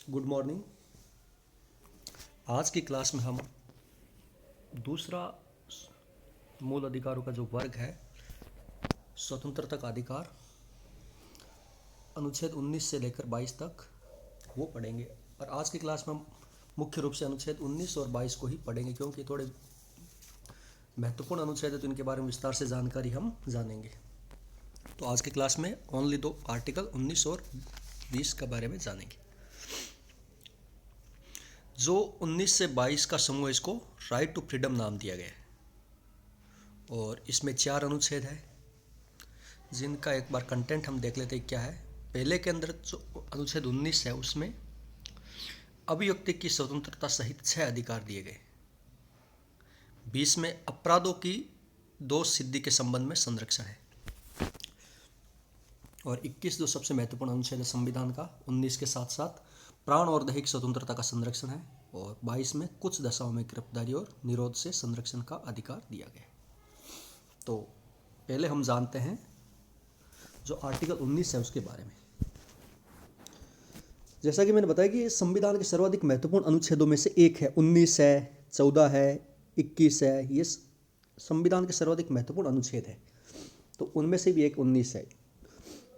Good morning. आज की class में हम दूसरा मूल अधिकारों का जो वर्ग है स्वतंत्रता का अधिकार, अनुच्छेद 19 से लेकर 22 तक वो पढ़ेंगे। और आज की क्लास में हम मुख्य रूप से अनुच्छेद 19 और 22 को ही पढ़ेंगे, क्योंकि थोड़े महत्वपूर्ण अनुच्छेद है, तो इनके बारे में विस्तार से जानकारी हम जानेंगे। तो आज की क्लास में ओनली दो आर्टिकल 19 और 20 के बारे में जानेंगे। जो 19 से 22 का समूह, इसको राइट टू फ्रीडम नाम दिया गया है और इसमें 4 अनुच्छेद है, जिनका एक बार कंटेंट हम देख लेते हैं क्या है। पहले के अंदर जो अनुच्छेद 19 है उसमें अभिव्यक्ति की स्वतंत्रता सहित 6 अधिकार दिए गए। 20 में अपराधों की दोष सिद्धि के संबंध में संरक्षण है और 21 जो सबसे महत्वपूर्ण अनुच्छेद है संविधान का, 19 के साथ साथ प्राण और दैहिक स्वतंत्रता का संरक्षण है और 22 में कुछ दशाओं में गिरफ्तारी और निरोध से संरक्षण का अधिकार दिया गया है। तो पहले हम जानते हैं जो आर्टिकल 19 है उसके बारे में। जैसा कि मैंने बताया कि संविधान के सर्वाधिक महत्वपूर्ण अनुच्छेदों में से एक है। 19 है, 14 है, 21 है, ये संविधान के सर्वाधिक महत्वपूर्ण अनुच्छेद है। तो उनमें से भी एक 19 है।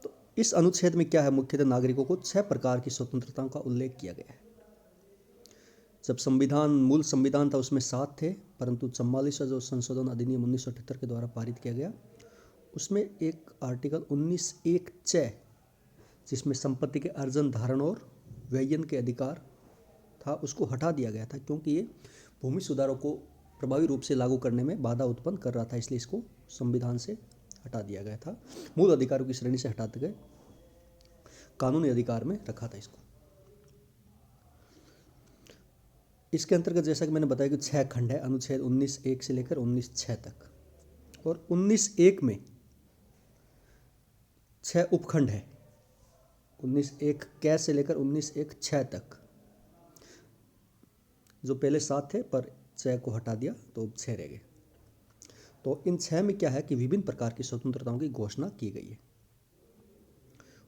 तो इस अनुच्छेद में क्या है, मुख्यतः नागरिकों को 6 प्रकार की स्वतंत्रताओं का उल्लेख किया गया है। जब मूल संविधान था उसमें 7 थे, परंतु 44वां जो संशोधन अधिनियम 1978 के द्वारा पारित किया गया, उसमें एक आर्टिकल 19(1)(च), जिसमें संपत्ति के अर्जन, धारण और व्ययन के अधिकार था, उसको हटा दिया गया था, क्योंकि ये भूमि सुधारों को प्रभावी रूप से लागू करने में बाधा उत्पन्न कर रहा था, इसलिए इसको संविधान से हटा दिया गया था। मूल अधिकारों की श्रेणी से हटाते गए कानूनी अधिकार में रखा था इसको। इसके अंतर्गत जैसा कि मैंने बताया कि 6 खंड है, अनुच्छेद 19(1) से लेकर 19(6) तक, और 19(1) में 6 उपखंड है, 19(1)(क) से लेकर 19(1)(6) तक। जो पहले 7 थे पर 6 को हटा दिया तो 6 रह गए। तो इन 6 में क्या है कि विभिन्न प्रकार की स्वतंत्रताओं की घोषणा की गई है,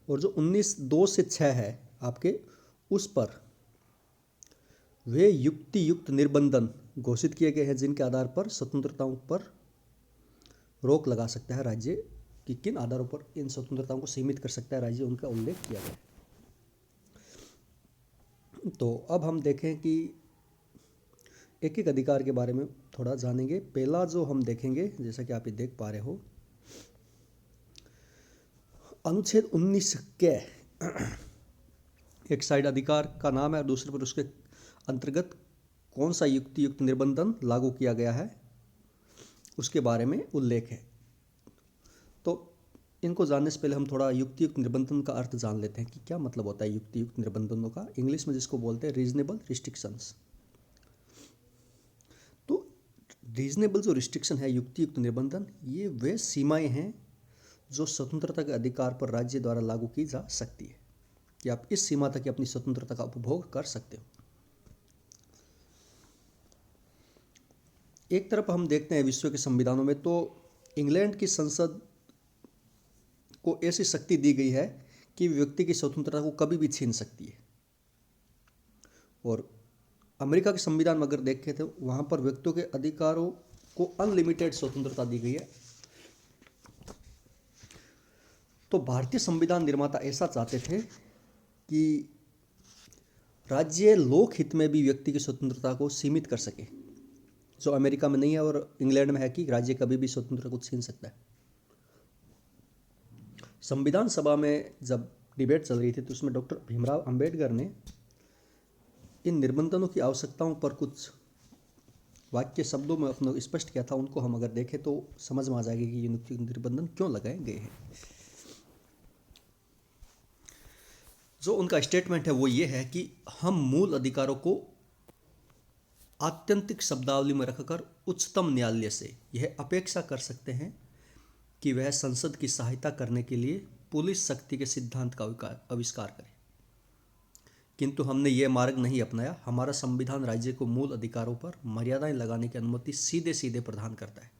और जो 19(2) से 6 है आपके, उस पर वे युक्ति युक्त निर्बंधन घोषित किए गए हैं, जिनके आधार पर स्वतंत्रताओं पर रोक लगा सकता है राज्य, कि किन आधारों पर इन स्वतंत्रताओं को सीमित कर सकता है राज्य, उनका उल्लेख किया गया है। तो अब हम देखें कि एक एक अधिकार के बारे में थोड़ा जानेंगे। पहला जो हम देखेंगे, जैसा कि आप ये देख पा रहे हो, अनुच्छेद 19 के एक साइड अधिकार का नाम है और दूसरे पर उसके अंतर्गत कौन सा युक्ति युक्त निर्बंधन लागू किया गया है उसके बारे में उल्लेख है। तो इनको जानने से पहले हम थोड़ा युक्ति युक्त निर्बंधन का अर्थ जान लेते हैं कि क्या मतलब होता है युक्ति युक्त निर्बंधनों का, इंग्लिश में जिसको बोलते हैं रीजनेबल रिस्ट्रिक्शंस। तो रीजनेबल जो रिस्ट्रिक्शन है, युक्ति युक्त निर्बंधन, ये वे सीमाएं हैं जो स्वतंत्रता के अधिकार पर राज्य द्वारा लागू की जा सकती है, कि आप इस सीमा तक अपनी स्वतंत्रता का उपभोग कर सकते हो। एक तरफ हम देखते हैं विश्व के संविधानों में, तो इंग्लैंड की संसद को ऐसी शक्ति दी गई है कि व्यक्ति की स्वतंत्रता को कभी भी छीन सकती है, और अमेरिका के संविधान में अगर देखें तो वहाँ पर व्यक्तियों के अधिकारों को अनलिमिटेड स्वतंत्रता दी गई है। तो भारतीय संविधान निर्माता ऐसा चाहते थे कि राज्य लोक हित में भी व्यक्ति की स्वतंत्रता को सीमित कर सके, जो अमेरिका में नहीं है और इंग्लैंड में है कि राज्य कभी भी स्वतंत्रता को छीन सकता है। संविधान सभा में जब डिबेट चल रही थी तो उसमें डॉक्टर भीमराव अंबेडकर ने इन निबंधनों की आवश्यकताओं पर कुछ वाक्य शब्दों में अपना स्पष्ट किया था। उनको हम अगर देखें तो समझ में आ जाएगी कि ये निबंधन क्यों लगाए गए हैं। जो उनका स्टेटमेंट है वो ये है कि हम मूल अधिकारों को आत्यंतिक शब्दावली में रखकर उच्चतम न्यायालय से यह अपेक्षा कर सकते हैं कि वह संसद की सहायता करने के लिए पुलिस शक्ति के सिद्धांत का आविष्कार करे, किंतु हमने यह मार्ग नहीं अपनाया। हमारा संविधान राज्य को मूल अधिकारों पर मर्यादाएं लगाने की अनुमति सीधे सीधे प्रदान करता है।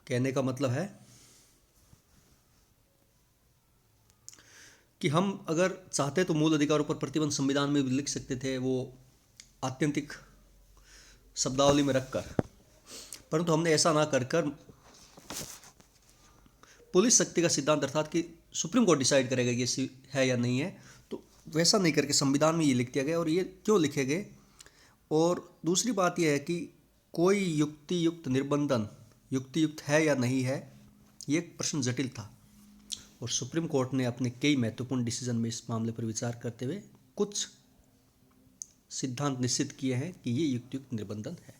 कहने का मतलब है कि हम अगर चाहते तो मूल अधिकारों पर प्रतिबंध संविधान में भी लिख सकते थे, वो आत्यंतिक शब्दावली में रखकर, परंतु हमने ऐसा ना कर कर पुलिस शक्ति का सिद्धांत अर्थात कि सुप्रीम कोर्ट डिसाइड करेगा ये है या नहीं है, तो वैसा नहीं करके संविधान में ये लिख दिया गया। और ये क्यों लिखे गए? और दूसरी बात यह है कि कोई युक्तियुक्त निर्बंधन युक्तियुक्त है या नहीं है, ये एक प्रश्न जटिल था, और सुप्रीम कोर्ट ने अपने कई महत्वपूर्ण डिसीजन में इस मामले पर विचार करते हुए कुछ सिद्धांत निश्चित किए हैं कि ये युक्तियुक्त निर्बंधन है।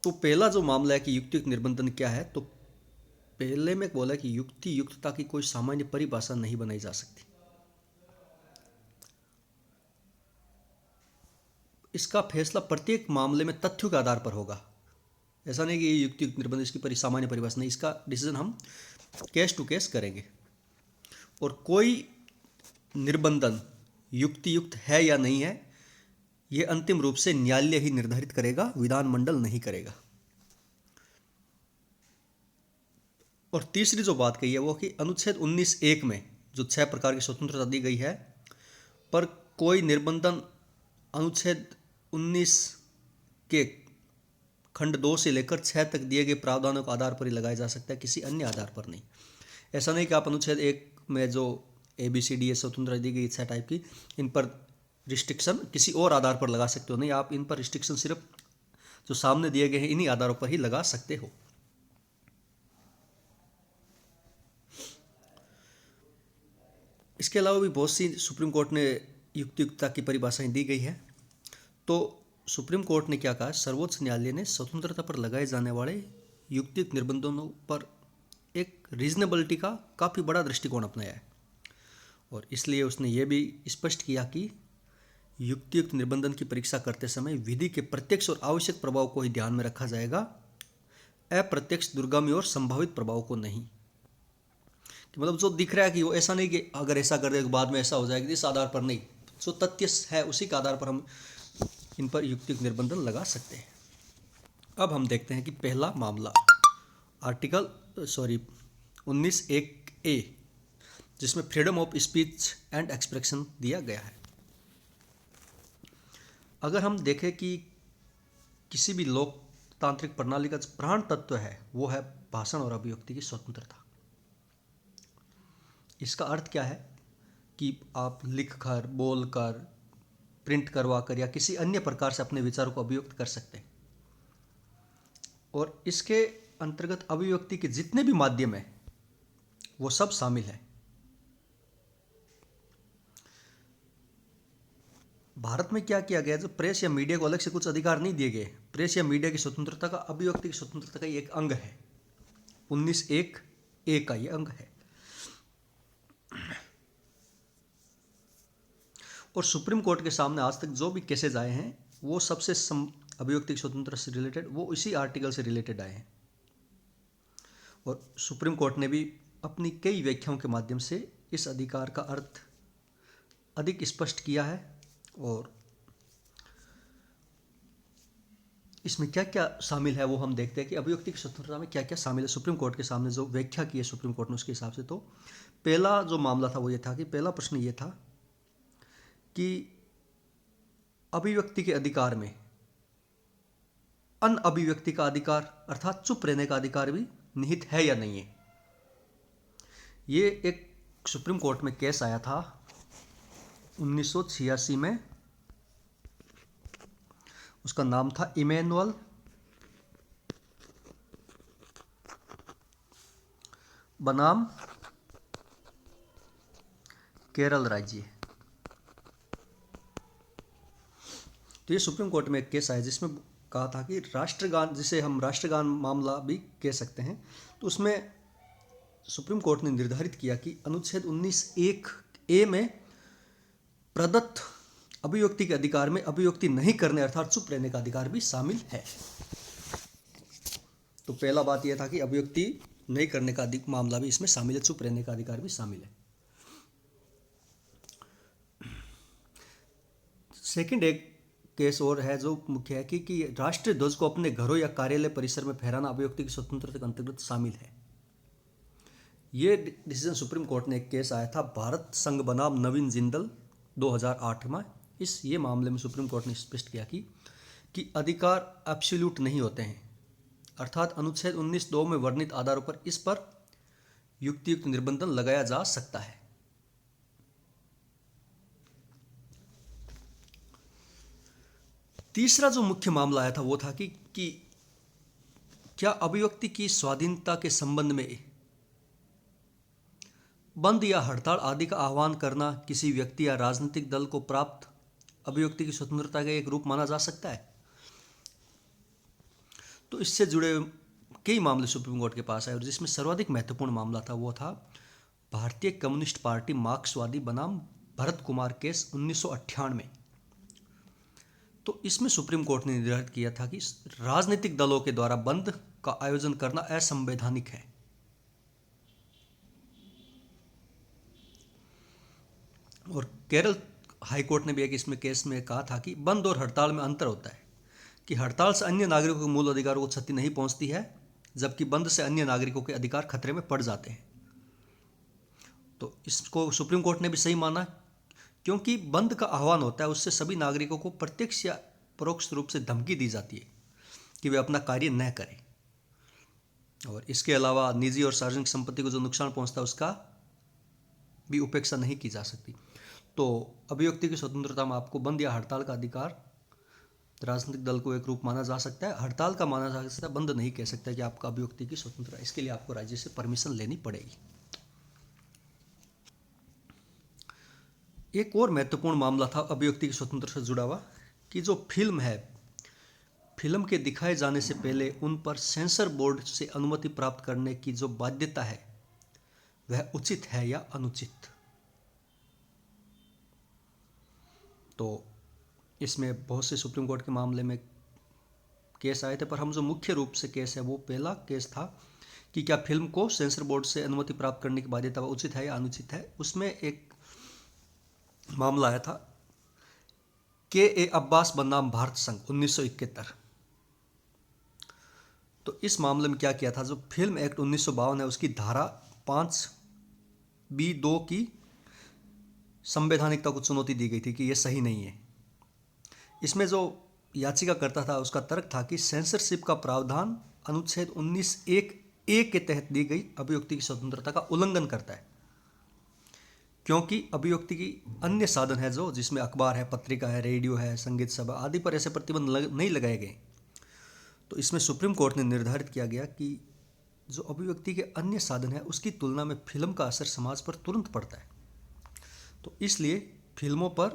तो पहला जो मामला है कि युक्तियुक्त निर्बंधन क्या है, तो पहले में बोला कि युक्तियुक्तता की कोई सामान्य परिभाषा नहीं बनाई जा सकती। इसका फैसला प्रत्येक मामले में तथ्यों के आधार पर होगा। ऐसा नहीं कि ये युक्तियुक्त निर्बंधन इसकी सामान्य परिभाषा नहीं, इसका डिसीजन हम केस टू केस करेंगे। और कोई निर्बंधन युक्तियुक्त है या नहीं है, यह अंतिम रूप से न्यायालय ही निर्धारित करेगा, विधानमंडल नहीं करेगा। और तीसरी जो बात कही है वो कि अनुच्छेद 19(1) में जो 6 प्रकार की स्वतंत्रता दी गई है, पर कोई निर्बंधन अनुच्छेद 19 के खंड 2 से लेकर 6 तक दिए गए प्रावधानों के आधार पर ही लगाया जा सकता है, किसी अन्य आधार पर नहीं। ऐसा नहीं कि आप अनुच्छेद 1 में जो ABCD स्वतंत्रता दी गई 6 टाइप की, इन पर रिस्ट्रिक्शन किसी और आधार पर लगा सकते हो, नहीं, आप इन पर रिस्ट्रिक्शन सिर्फ जो सामने दिए गए हैं इन्हीं आधारों पर ही लगा सकते हो। इसके अलावा भी बहुत सी सुप्रीम कोर्ट ने युक्तियुक्तता की परिभाषाएं दी गई है। तो सुप्रीम कोर्ट ने क्या कहा, सर्वोच्च न्यायालय ने स्वतंत्रता पर लगाए जाने वाले युक्तियुक्त निर्बंधों पर एक रीजनेबिलिटी का काफ़ी बड़ा दृष्टिकोण अपनाया है, और इसलिए उसने ये भी स्पष्ट किया कि युक्तियुक्त निर्बंधन की परीक्षा करते समय विधि के प्रत्यक्ष और आवश्यक प्रभाव को ही ध्यान में रखा जाएगा, अप्रत्यक्ष दुर्गामी और संभावित प्रभाव को नहीं। कि मतलब जो दिख रहा है कि वो ऐसा नहीं कि अगर ऐसा कर दे तो बाद में ऐसा हो जाएगा, इस आधार पर नहीं, जो तथ्य है उसी के आधार पर हम इन पर युक्तियुक्त निर्बंधन लगा सकते हैं। अब हम देखते हैं कि पहला मामला आर्टिकल 19(1)(a), जिसमें freedom of speech and expression दिया गया है। अगर हम देखें कि किसी भी लोकतांत्रिक प्रणाली का प्राण तत्व है वो है भाषण और अभिव्यक्ति की स्वतंत्रता। इसका अर्थ क्या है कि आप लिखकर, बोलकर, प्रिंट करवाकर या किसी अन्य प्रकार से अपने विचारों को अभिव्यक्त कर सकते हैं, और इसके अंतर्गत अभिव्यक्ति के जितने भी माध्यम हैं वो सब शामिल है। भारत में क्या किया गया, जो प्रेस या मीडिया को अलग से कुछ अधिकार नहीं दिए गए, प्रेस या मीडिया की स्वतंत्रता का अभिव्यक्ति की स्वतंत्रता का एक अंग है, 19(1)(a) का ये अंग है। और सुप्रीम कोर्ट के सामने आज तक जो भी केसेज आए हैं वो सबसे अभिव्यक्ति की स्वतंत्रता से रिलेटेड, वो इसी आर्टिकल से रिलेटेड आए हैं, और सुप्रीम कोर्ट ने भी अपनी कई व्याख्याओं के माध्यम से इस अधिकार का अर्थ अधिक स्पष्ट किया है। और इसमें क्या क्या शामिल है वो हम देखते हैं कि अभिव्यक्ति की स्वतंत्रता में क्या क्या शामिल है। सुप्रीम कोर्ट के सामने जो व्याख्या की है सुप्रीम कोर्ट ने उसके हिसाब से, तो पहला जो मामला था वो ये था कि पहला प्रश्न ये था कि अभिव्यक्ति के अधिकार में अनअभिव्यक्ति का अधिकार अर्थात चुप रहने का अधिकार भी निहित है या नहीं है। ये एक सुप्रीम कोर्ट में केस आया था 1986 में, उसका नाम था इमैनुअल बनाम केरल राज्य। तो ये सुप्रीम कोर्ट में एक केस आया जिसमें कहा था कि राष्ट्रगान, जिसे हम राष्ट्रगान मामला भी कह सकते हैं, तो उसमें सुप्रीम कोर्ट ने निर्धारित किया कि अनुच्छेद 19(1)(a) में प्रदत्त अभिव्यक्ति के अधिकार में अभिव्यक्ति नहीं करने अर्थात चुप रहने का अधिकार भी शामिल है। तो पहला बात यह था कि अभिव्यक्ति नहीं करने का मामला भी इसमें शामिल है, चुप रहने का अधिकार भी शामिल है। सेकंड एक केस और है जो मुख्य है कि राष्ट्रीय ध्वज को अपने घरों या कार्यालय परिसर में फहराना अभिव्यक्ति की स्वतंत्रता के अंतर्गत शामिल है। ये डिसीजन सुप्रीम कोर्ट ने एक केस आया था भारत संघ बनाम नवीन जिंदल 2008 में। ये मामले में सुप्रीम कोर्ट ने स्पष्ट किया कि अधिकार एब्सोल्यूट नहीं होते हैं, अर्थात अनुच्छेद 19(2) में वर्णित आधारों पर इस पर युक्तियुक्त निर्बंधन लगाया जा सकता है। तीसरा जो मुख्य मामला आया था वो था कि क्या अभिव्यक्ति की स्वाधीनता के संबंध में बंद या हड़ताल आदि का आह्वान करना किसी व्यक्ति या राजनीतिक दल को प्राप्त अभिव्यक्ति की स्वतंत्रता का एक रूप माना जा सकता है। तो इससे जुड़े कई मामले सुप्रीम कोर्ट के पास आए और जिसमें सर्वाधिक महत्वपूर्ण मामला था वो था भारतीय कम्युनिस्ट पार्टी मार्क्सवादी बनाम भरत कुमार केस 1998। तो इसमें सुप्रीम कोर्ट ने निर्धारित किया था कि राजनीतिक दलों के द्वारा बंद का आयोजन करना असंवैधानिक है। और केरल हाईकोर्ट ने भी एक इसमें केस में कहा था कि बंद और हड़ताल में अंतर होता है कि हड़ताल से अन्य नागरिकों के मूल अधिकारों को क्षति नहीं पहुंचती है, जबकि बंद से अन्य नागरिकों के अधिकार खतरे में पड़ जाते हैं। तो इसको सुप्रीम कोर्ट ने भी सही माना, क्योंकि बंद का आह्वान होता है उससे सभी नागरिकों को प्रत्यक्ष या परोक्ष रूप से धमकी दी जाती है कि वे अपना कार्य न करें। और इसके अलावा निजी और सार्वजनिक संपत्ति को जो नुकसान पहुंचता है उसका भी उपेक्षा नहीं की जा सकती। तो अभिव्यक्ति की स्वतंत्रता में आपको बंद या हड़ताल का अधिकार राजनीतिक दल को एक रूप माना जा सकता है, हड़ताल का माना जा सकता है, बंद नहीं कह सकता कि आपका अभिव्यक्ति की स्वतंत्रता। इसके लिए आपको राज्य से परमिशन लेनी पड़ेगी। एक और महत्वपूर्ण मामला था अभिव्यक्ति की स्वतंत्रता से जुड़ा हुआ कि जो फिल्म है, फिल्म के दिखाए जाने से पहले उन पर सेंसर बोर्ड से अनुमति प्राप्त करने की जो बाध्यता है वह उचित है या अनुचित। तो इसमें बहुत से सुप्रीम कोर्ट के मामले में केस आए थे, पर हम जो मुख्य रूप से केस है वो पहला केस था कि क्या फिल्म को सेंसर बोर्ड से अनुमति प्राप्त करने की बाध्यता वह उचित है या अनुचित है। उसमें एक मामला आया था के अब्बास बनाम भारत संघ 1971। तो इस मामले में क्या किया था, जो फिल्म एक्ट 1952 है उसकी धारा 5(b)(2) की संवैधानिकता को चुनौती दी गई थी कि यह सही नहीं है। इसमें जो याचिका करता था उसका तर्क था कि सेंसरशिप का प्रावधान अनुच्छेद 19(1)(a) के तहत दी गई अभिव्यक्ति की स्वतंत्रता का उल्लंघन करता है, क्योंकि अभिव्यक्ति की अन्य साधन है जो जिसमें अखबार है, पत्रिका है, रेडियो है, संगीत सभा आदि पर ऐसे प्रतिबंध नहीं लगाए गए। तो इसमें सुप्रीम कोर्ट ने निर्धारित किया गया कि जो अभिव्यक्ति के अन्य साधन है उसकी तुलना में फिल्म का असर समाज पर तुरंत पड़ता है। तो इसलिए फिल्मों पर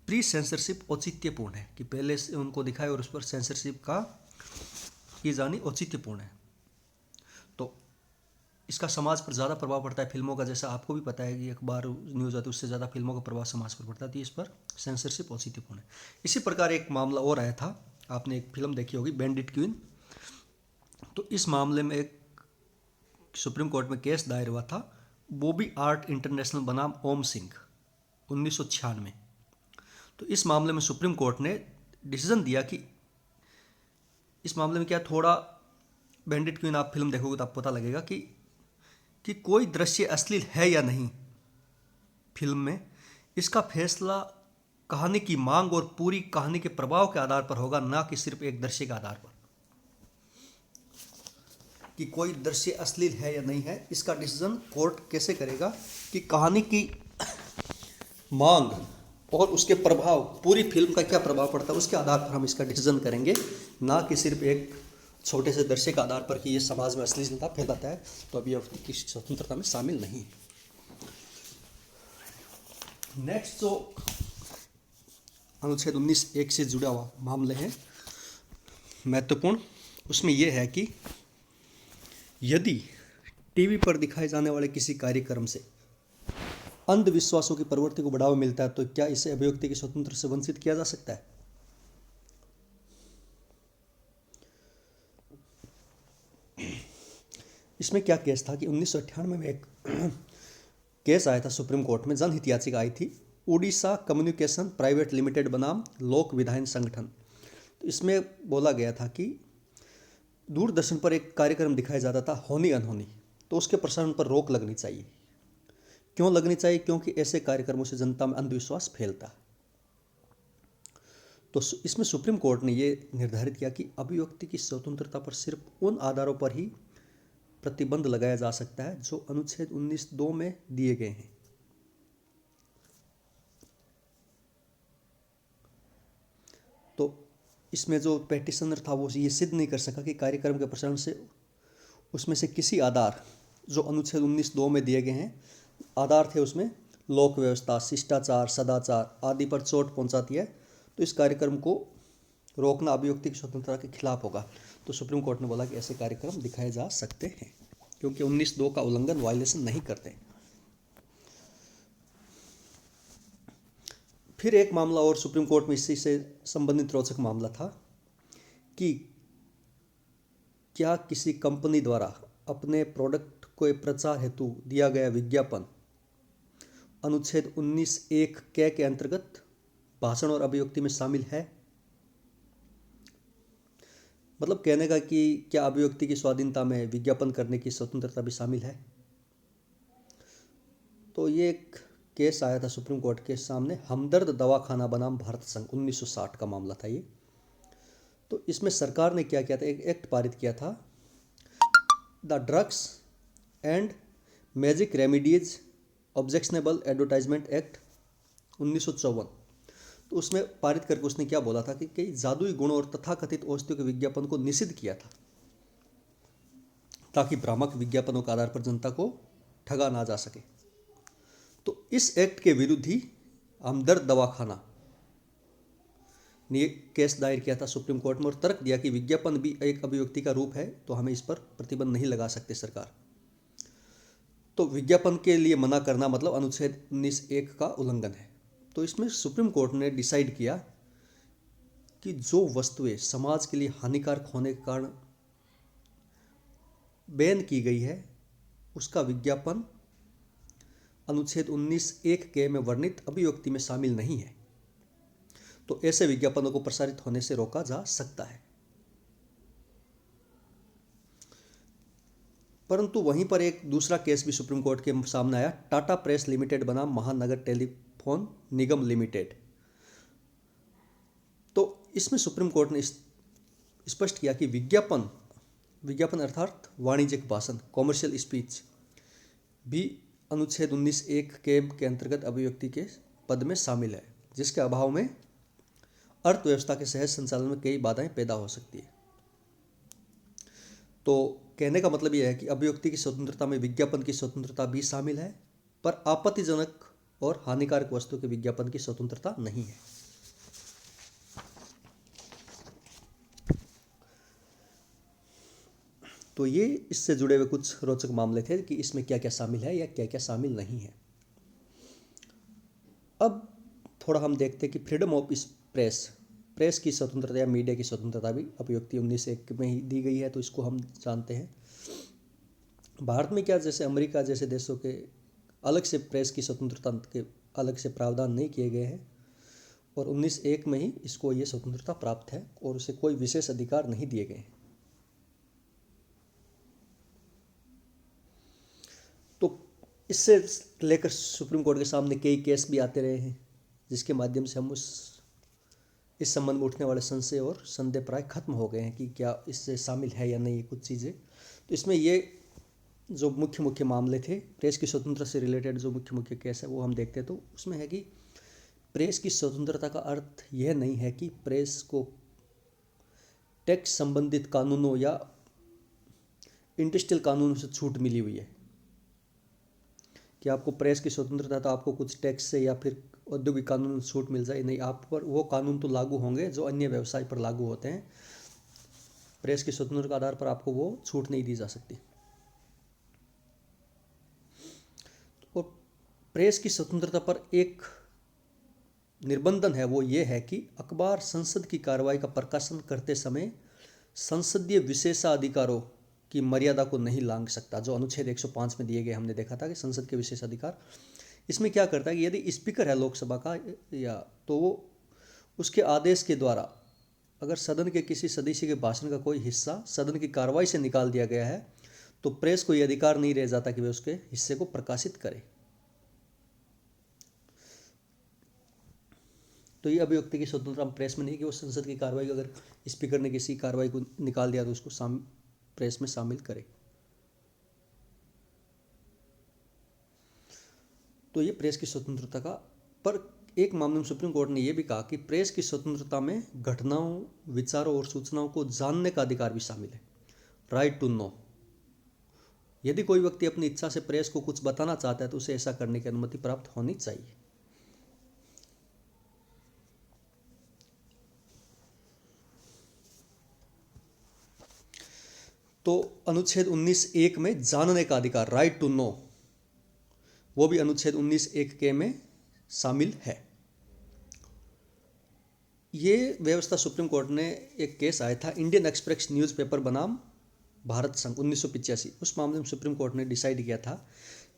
प्री सेंसरशिप औचित्यपूर्ण है कि पहले से उनको दिखाए और उस पर सेंसरशिप की जानी औचित्यपूर्ण है। तो इसका समाज पर ज़्यादा प्रभाव पड़ता है फिल्मों का, जैसा आपको भी पता है कि अखबार न्यूज़ आती है उससे ज़्यादा फिल्मों का प्रभाव समाज पर पड़ता है, तो इस पर सेंसरशिप औचित्यपूर्ण है। इसी प्रकार एक मामला और आया था, आपने एक फिल्म देखी होगी बैंडिट क्वीन। तो इस मामले में एक सुप्रीम कोर्ट में केस दायर हुआ था बॉबी आर्ट इंटरनेशनल बनाम ओम सिंह 1996। तो इस मामले में सुप्रीम कोर्ट ने डिसीजन दिया कि इस मामले में क्या, थोड़ा बैंडिट क्वीन आप फिल्म देखोगे तो आपको पता लगेगा कि कोई दृश्य अश्लील है या नहीं फिल्म में, इसका फैसला कहानी की मांग और पूरी कहानी के प्रभाव के आधार पर होगा, ना कि सिर्फ एक दृश्य के आधार पर। कि कोई दृश्य अश्लील है या नहीं है, इसका डिसीजन कोर्ट कैसे करेगा कि कहानी की मांग और उसके प्रभाव, पूरी फिल्म का क्या प्रभाव पड़ता है उसके आधार पर हम इसका डिसीजन करेंगे, ना कि सिर्फ एक छोटे से दृश्य के आधार पर कि ये समाज में अश्लीलता फैलाता है तो अभिव्यक्ति की स्वतंत्रता में शामिल नहीं है। नेक्स्ट जो अनुच्छेद 19(1) से जुड़ा हुआ मामले हैं महत्वपूर्ण, उसमें यह है कि यदि टीवी पर दिखाए जाने वाले किसी कार्यक्रम से अंधविश्वासों की प्रवृत्ति को बढ़ावा मिलता है तो क्या इसे अभिव्यक्ति की स्वतंत्रता से वंचित किया जा सकता है। इसमें क्या केस था कि 1998 में एक केस आया था सुप्रीम कोर्ट में, जनहित याचिका आई थी उड़ीसा कम्युनिकेशन प्राइवेट लिमिटेड बनाम लोक विधायन संगठन। तो इसमें बोला गया था कि दूरदर्शन पर एक कार्यक्रम दिखाया जाता था होनी अनहोनी, तो उसके प्रसारण पर रोक लगनी चाहिए। क्यों लगनी चाहिए? क्योंकि ऐसे कार्यक्रमों से जनता में अंधविश्वास फैलता है। तो इसमें सुप्रीम कोर्ट ने ये निर्धारित किया कि अभिव्यक्ति की स्वतंत्रता पर सिर्फ उन आधारों पर ही प्रतिबंध लगाया जा सकता है जो अनुच्छेद 19(2) में दिए गए हैं। तो इसमें जो पेटिशनर था वो ये सिद्ध नहीं कर सका कि कार्यक्रम के प्रसारण से उसमें से किसी आधार जो अनुच्छेद 19(2) में दिए गए हैं आधार थे, उसमें लोक व्यवस्था, शिष्टाचार, सदाचार आदि पर चोट पहुंचाती है, तो इस कार्यक्रम को रोकना अभिव्यक्ति की स्वतंत्रता के खिलाफ होगा। तो सुप्रीम कोर्ट ने बोला कि ऐसे कार्यक्रम दिखाए जा सकते हैं क्योंकि 19(2) का उल्लंघन, वायलेशन नहीं करते। फिर एक मामला और सुप्रीम कोर्ट में इसी से संबंधित रोचक मामला था कि क्या किसी कंपनी द्वारा अपने प्रोडक्ट को प्रचार हेतु दिया गया विज्ञापन अनुच्छेद 19(1) के अंतर्गत भाषण और अभिव्यक्ति में शामिल है? मतलब कहने का कि क्या अभिव्यक्ति की स्वाधीनता में विज्ञापन करने की स्वतंत्रता भी शामिल है? तो ये एक केस आया था सुप्रीम कोर्ट के सामने, हमदर्द दवाखाना बनाम भारत संघ, 1960 का मामला था ये। तो इसमें सरकार ने क्या किया था, एक एक्ट पारित किया था, the drugs and magic remedies objectionable advertisement act 1954। तो उसमें पारित करके उसने क्या बोला था कि कई जादुई गुणों और तथाकथित औषधियों के विज्ञापन को निषिद्ध किया था ताकि भ्रामक विज्ञापनों के आधार पर जनता को ठगा ना जा सके। तो इस एक्ट के विरुद्ध ही हमदर्द दवाखाना ने केस दायर किया था सुप्रीम कोर्ट में और तर्क दिया कि विज्ञापन भी एक अभिव्यक्ति का रूप है, तो हमें इस पर प्रतिबंध नहीं लगा सकते सरकार। तो विज्ञापन के लिए मना करना मतलब अनुच्छेद 19(1) का उल्लंघन है। तो इसमें सुप्रीम कोर्ट ने डिसाइड किया कि जो वस्तुएं समाज के लिए हानिकारक होने के कारण बैन की गई है उसका विज्ञापन अनुच्छेद 19(1) के में वर्णित अभिव्यक्ति में शामिल नहीं है, तो ऐसे विज्ञापनों को प्रसारित होने से रोका जा सकता है। परंतु वहीं पर एक दूसरा केस भी सुप्रीम कोर्ट के सामने आया, टाटा प्रेस लिमिटेड बनाम महानगर टेलीफोन निगम लिमिटेड। तो इसमें सुप्रीम कोर्ट ने स्पष्ट किया कि विज्ञापन अर्थात वाणिज्यिक भाषण, कॉमर्शियल स्पीच भी अनुच्छेद 19(1) के अंतर्गत अभिव्यक्ति के पद में शामिल है, जिसके अभाव में अर्थव्यवस्था के सहज संचालन में कई बाधाएं पैदा हो सकती है। तो कहने का मतलब यह है कि अभिव्यक्ति की स्वतंत्रता में विज्ञापन की स्वतंत्रता भी शामिल है, पर आपत्तिजनक और हानिकारक वस्तु के विज्ञापन की स्वतंत्रता नहीं है। तो ये इससे जुड़े हुए कुछ रोचक मामले थे कि इसमें क्या क्या शामिल है या क्या क्या शामिल नहीं है। अब थोड़ा हम देखते हैं कि फ्रीडम ऑफ प्रेस की स्वतंत्रता या मीडिया की स्वतंत्रता भी अभिव्यक्ति 19(1) में ही दी गई है, तो इसको हम जानते हैं। भारत में क्या, जैसे अमेरिका जैसे देशों के अलग से प्रेस की स्वतंत्रता के अलग से प्रावधान नहीं किए गए हैं और 19(1) में ही इसको ये स्वतंत्रता प्राप्त है और उसे कोई विशेष अधिकार नहीं दिए गए हैं। तो इससे लेकर सुप्रीम कोर्ट के सामने कई केस भी आते रहे हैं, जिसके माध्यम से हम इस संबंध में उठने वाले संशय और संदेह प्राय खत्म हो गए हैं कि क्या इससे शामिल है या नहीं कुछ चीज़ें। तो इसमें ये जो मुख्य मुख्य मामले थे प्रेस की स्वतंत्रता से रिलेटेड, जो मुख्य मुख्य केस है वो हम देखते हैं। तो उसमें है कि प्रेस की स्वतंत्रता का अर्थ यह नहीं है कि प्रेस को टैक्स संबंधित कानूनों या इंडस्ट्रियल कानूनों से छूट मिली हुई है कि आपको प्रेस की स्वतंत्रता तो आपको कुछ टैक्स से या फिर औद्योगिक कानून से छूट मिल जाए, नहीं, आप पर वो कानून तो लागू होंगे जो अन्य व्यवसाय पर लागू होते हैं। प्रेस की स्वतंत्रता के आधार पर आपको वो छूट नहीं दी जा सकती। और प्रेस की स्वतंत्रता पर एक निर्बंधन है, वो ये है कि अखबार संसद की कार्रवाई का प्रकाशन करते समय संसदीय विशेषाधिकारों की मर्यादा को नहीं लांघ सकता, जो अनुच्छेद 105 में दिए गए। हमने देखा था कि संसद के विशेषाधिकार इसमें क्या करता है कि यदि स्पीकर है लोकसभा का या तो वो उसके आदेश के द्वारा अगर सदन के किसी सदस्य के भाषण का कोई हिस्सा सदन की कार्रवाई से निकाल दिया गया है तो प्रेस को यह अधिकार नहीं रह जाता कि वे उसके हिस्से को प्रकाशित करे। तो ये अभिव्यक्ति की स्वतंत्रता प्रेस में नहीं कि वो संसद की कार्रवाई, अगर स्पीकर ने किसी कार्रवाई को निकाल दिया तो उसको प्रेस में शामिल करे। तो ये प्रेस की स्वतंत्रता का, पर एक मामले में सुप्रीम कोर्ट ने यह भी कहा कि प्रेस की स्वतंत्रता में घटनाओं, विचारों और सूचनाओं को जानने का अधिकार भी शामिल है, राइट टू नो। यदि कोई व्यक्ति अपनी इच्छा से प्रेस को कुछ बताना चाहता है तो उसे ऐसा करने की अनुमति प्राप्त होनी चाहिए। तो अनुच्छेद 19(1) में जानने का अधिकार, राइट टू नो, वो भी अनुच्छेद 19(1) के में शामिल है। ये व्यवस्था सुप्रीम कोर्ट ने, एक केस आया था इंडियन एक्सप्रेस न्यूज़पेपर बनाम भारत संघ 1985, उस मामले में सुप्रीम कोर्ट ने डिसाइड किया था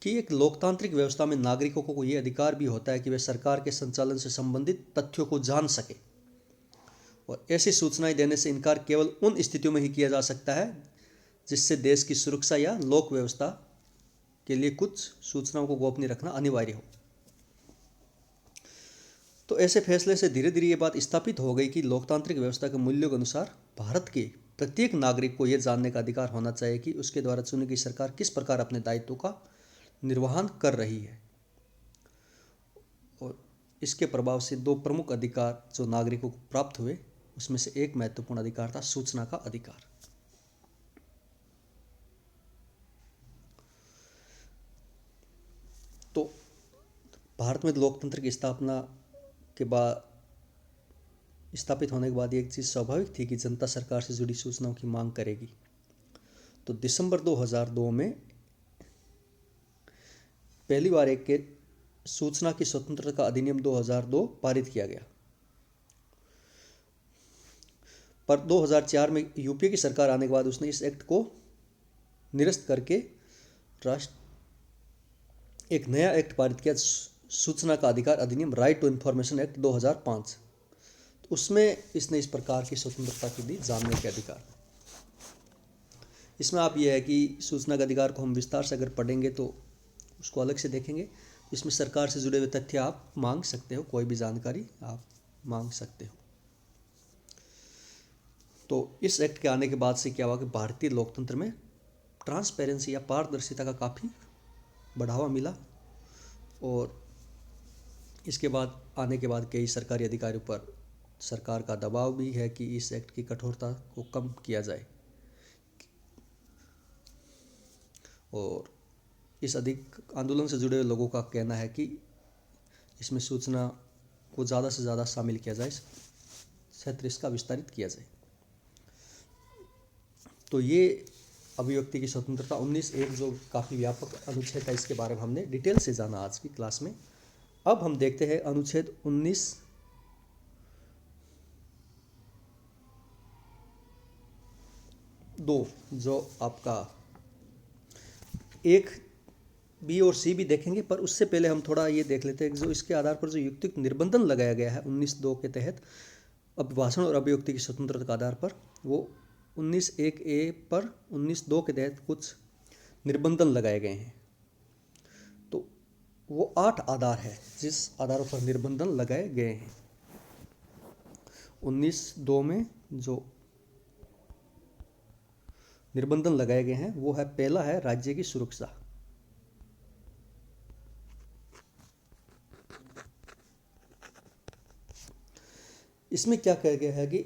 कि एक लोकतांत्रिक व्यवस्था में नागरिकों को ये अधिकार भी होता है कि वे सरकार के संचालन से संबंधित तथ्यों को जान सके, और ऐसी सूचनाएं देने से इनकार केवल उन स्थितियों में ही किया जा सकता है जिससे देश की सुरक्षा या लोक व्यवस्था के लिए कुछ सूचनाओं को गोपनीय रखना अनिवार्य हो। तो ऐसे फैसले से धीरे धीरे ये बात स्थापित हो गई कि लोकतांत्रिक व्यवस्था के मूल्यों के अनुसार भारत के प्रत्येक नागरिक को यह जानने का अधिकार होना चाहिए कि उसके द्वारा चुनी गई सरकार किस प्रकार अपने दायित्वों का निर्वहन कर रही है। और इसके प्रभाव से दो प्रमुख अधिकार जो नागरिकों को प्राप्त हुए, उसमें से एक महत्वपूर्ण अधिकार था सूचना का अधिकार। तो भारत में लोकतंत्र की स्थापना के बाद, स्थापित होने के बाद एक चीज़ स्वाभाविक थी कि जनता सरकार से जुड़ी सूचनाओं की मांग करेगी। तो दिसंबर 2002 में पहली बार एक के सूचना की स्वतंत्रता का अधिनियम 2002 पारित किया गया, पर 2004 में यूपीए की सरकार आने के बाद उसने इस एक्ट को निरस्त करके एक नया एक्ट पारित किया, सूचना का अधिकार अधिनियम, राइट टू इन्फॉर्मेशन एक्ट 2005। तो उसमें इसने इस प्रकार की स्वतंत्रता की दी, जानने के अधिकार। इसमें आप यह है कि सूचना के अधिकार को हम विस्तार से अगर पढ़ेंगे तो उसको अलग से देखेंगे। इसमें सरकार से जुड़े हुए तथ्य आप मांग सकते हो, कोई भी जानकारी आप मांग सकते हो। तो इस एक्ट के आने के बाद से क्या हुआ कि भारतीय लोकतंत्र में ट्रांसपेरेंसी या पारदर्शिता का काफ़ी बढ़ावा मिला, और इसके बाद आने के बाद कई सरकारी अधिकारियों पर सरकार का दबाव भी है कि इस एक्ट की कठोरता को कम किया जाए, और इस अधिक आंदोलन से जुड़े लोगों का कहना है कि इसमें सूचना को ज़्यादा से ज़्यादा शामिल किया जाए, क्षेत्र इसका विस्तारित किया जाए। तो ये अभिव्यक्ति की स्वतंत्रता 19(1) जो काफ़ी व्यापक अनुच्छेद है, इसके बारे में हमने डिटेल से जाना आज की क्लास में। अब हम देखते हैं अनुच्छेद 19(2), जो आपका 1 बी और सी भी देखेंगे, पर उससे पहले हम थोड़ा ये देख लेते हैं जो इसके आधार पर जो युक्तिक निर्बंधन लगाया गया है 19(2) के तहत अभिभाषण और अभिव्यक्ति की स्वतंत्रता के आधार पर, वो 19(1)(a) पर 19(2) के तहत कुछ निर्बंधन लगाए गए हैं। तो वो 8 आधार है जिस आधारों पर निर्बंधन लगाए गए हैं। 19(2) में जो निर्बंधन लगाए गए हैं वो है, पहला है राज्य की सुरक्षा। इसमें क्या कहा गया है कि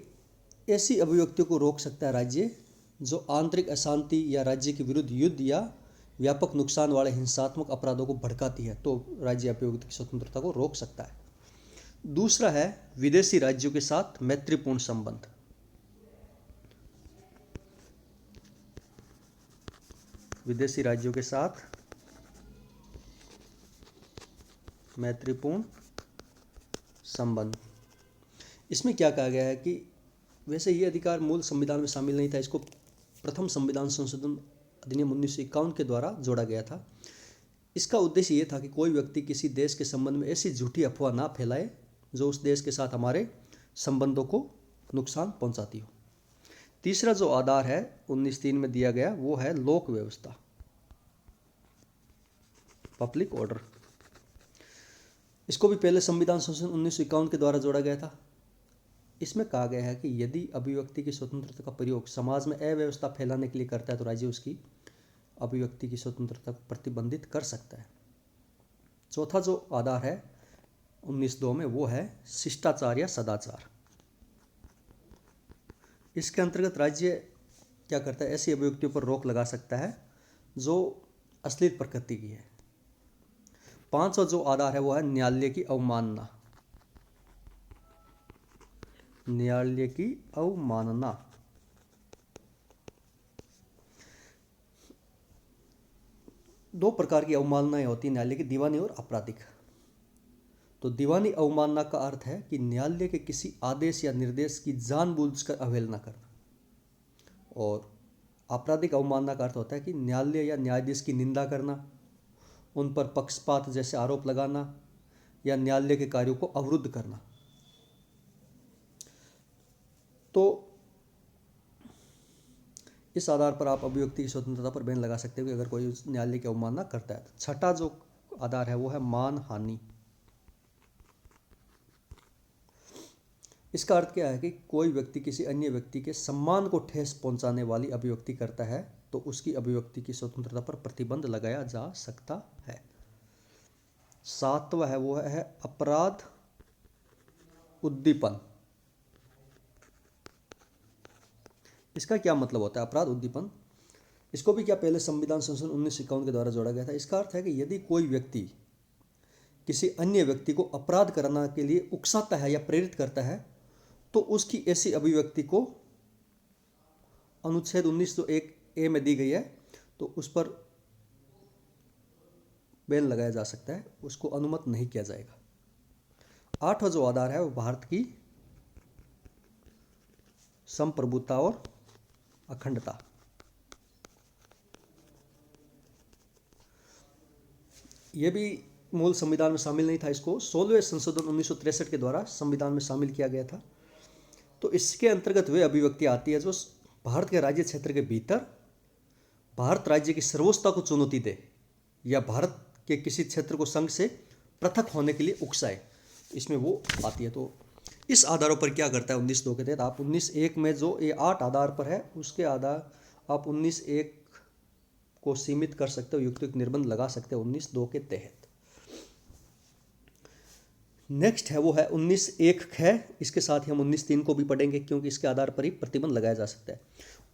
ऐसी अभिव्यक्तियों को रोक सकता है राज्य जो आंतरिक अशांति या राज्य के विरुद्ध युद्ध या व्यापक नुकसान वाले हिंसात्मक अपराधों को भड़काती है, तो राज्य अभिव्यक्ति की स्वतंत्रता को रोक सकता है। दूसरा है विदेशी राज्यों के साथ मैत्रीपूर्ण संबंध। विदेशी राज्यों के साथ मैत्रीपूर्ण संबंध। इसमें क्या कहा गया है कि वैसे ये अधिकार मूल संविधान में शामिल नहीं था, इसको प्रथम संविधान संशोधन अधिनियम 1951 के द्वारा जोड़ा गया था। इसका उद्देश्य ये था कि कोई व्यक्ति किसी देश के संबंध में ऐसी झूठी अफवाह ना फैलाए जो उस देश के साथ हमारे संबंधों को नुकसान पहुंचाती हो। तीसरा जो आधार है 19(3) में दिया गया वो है लोक व्यवस्था, पब्लिक ऑर्डर। इसको भी पहले संविधान संशोधन 1951 के द्वारा जोड़ा गया था। इसमें कहा गया है कि यदि अभिव्यक्ति की स्वतंत्रता का प्रयोग समाज में अव्यवस्था फैलाने के लिए करता है तो राज्य उसकी अभिव्यक्ति की स्वतंत्रता को प्रतिबंधित कर सकता है। चौथा जो आधार है 19(2) में वो है शिष्टाचार या सदाचार। इसके अंतर्गत राज्य क्या करता है, ऐसी अभिव्यक्तियों पर रोक लगा सकता है जो अश्लील प्रकृति की है। पांचवा जो आधार है वो है न्यायालय की अवमानना, न्यायालय की अवमानना। दो प्रकार की अवमाननाएं होती हैं न्यायालय की, दीवानी और आपराधिक। तो दीवानी अवमानना का अर्थ है कि न्यायालय के किसी आदेश या निर्देश की जानबूझकर अवहेलना करना, और आपराधिक अवमानना का अर्थ होता है कि न्यायालय या न्यायाधीश की निंदा करना, उन पर पक्षपात जैसे आरोप लगाना या न्यायालय के कार्यों को अवरुद्ध करना। तो इस आधार पर आप अभिव्यक्ति की स्वतंत्रता पर बैन लगा सकते हो कि अगर कोई न्यायालय की अवमानना करता है। छठा जो आधार है वो है मान हानि। इसका अर्थ क्या है कि कोई व्यक्ति किसी अन्य व्यक्ति के सम्मान को ठेस पहुंचाने वाली अभिव्यक्ति करता है तो उसकी अभिव्यक्ति की स्वतंत्रता पर प्रतिबंध लगाया जा सकता है। सातवां है वो है अपराध उद्दीपन। इसका क्या मतलब होता है अपराध उद्दीपन? इसको भी क्या पहले संविधान संशोधन 1951 के द्वारा जोड़ा गया था। इसका अर्थ है कि यदि कोई व्यक्ति किसी अन्य व्यक्ति को अपराध करने के लिए उकसाता है या प्रेरित करता है तो उसकी ऐसी अभिव्यक्ति को अनुच्छेद 19(1)(a) में दी गई है तो उस पर बैन लगाया जा सकता है, उसको अनुमत नहीं किया जाएगा। आठवां जो आधार है वो भारत की संप्रभुता और अखंडता। यह भी मूल संविधान में शामिल नहीं था, इसको 16वें संशोधन 1963 के द्वारा संविधान में शामिल किया गया था। तो इसके अंतर्गत वे अभिव्यक्ति आती है जो भारत के राज्य क्षेत्र के भीतर भारत राज्य की सर्वोच्चता को चुनौती दे या भारत के किसी क्षेत्र को संघ से पृथक होने के लिए उकसाए, इसमें वो आती है। तो इस आधारों पर क्या करता है 19(2) के तहत, आप 19(1) में जो ये 8 आधार पर है उसके आधार आप 19(1) को सीमित कर सकते हो, युक्त निर्बंध लगा सकते हो 19(2) के तहत। नेक्स्ट है वो है 19(1) है, इसके साथ ही हम 19(3) को भी पढ़ेंगे क्योंकि इसके आधार पर ही प्रतिबंध लगाया जा सकता है।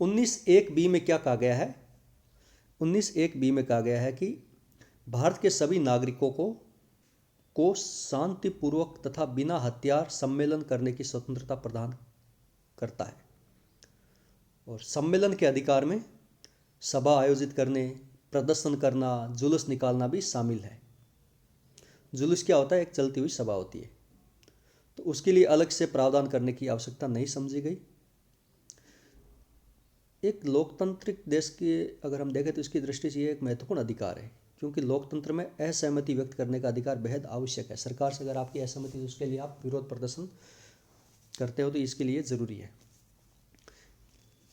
19(1)(b) में क्या कहा गया है? 19(1)(b) में कहा गया है कि भारत के सभी नागरिकों को शांतिपूर्वक तथा बिना हथियार सम्मेलन करने की स्वतंत्रता प्रदान करता है, और सम्मेलन के अधिकार में सभा आयोजित करने, प्रदर्शन करना, जुलूस निकालना भी शामिल है। जुलूस क्या होता है? एक चलती हुई सभा होती है, तो उसके लिए अलग से प्रावधान करने की आवश्यकता नहीं समझी गई। एक लोकतांत्रिक देश के अगर हम देखें तो इसकी दृष्टि से ये एक महत्वपूर्ण अधिकार है, क्योंकि लोकतंत्र में असहमति व्यक्त करने का अधिकार बेहद आवश्यक है। सरकार से अगर आपकी असहमति है तो उसके लिए आप विरोध प्रदर्शन करते हो तो इसके लिए ज़रूरी है।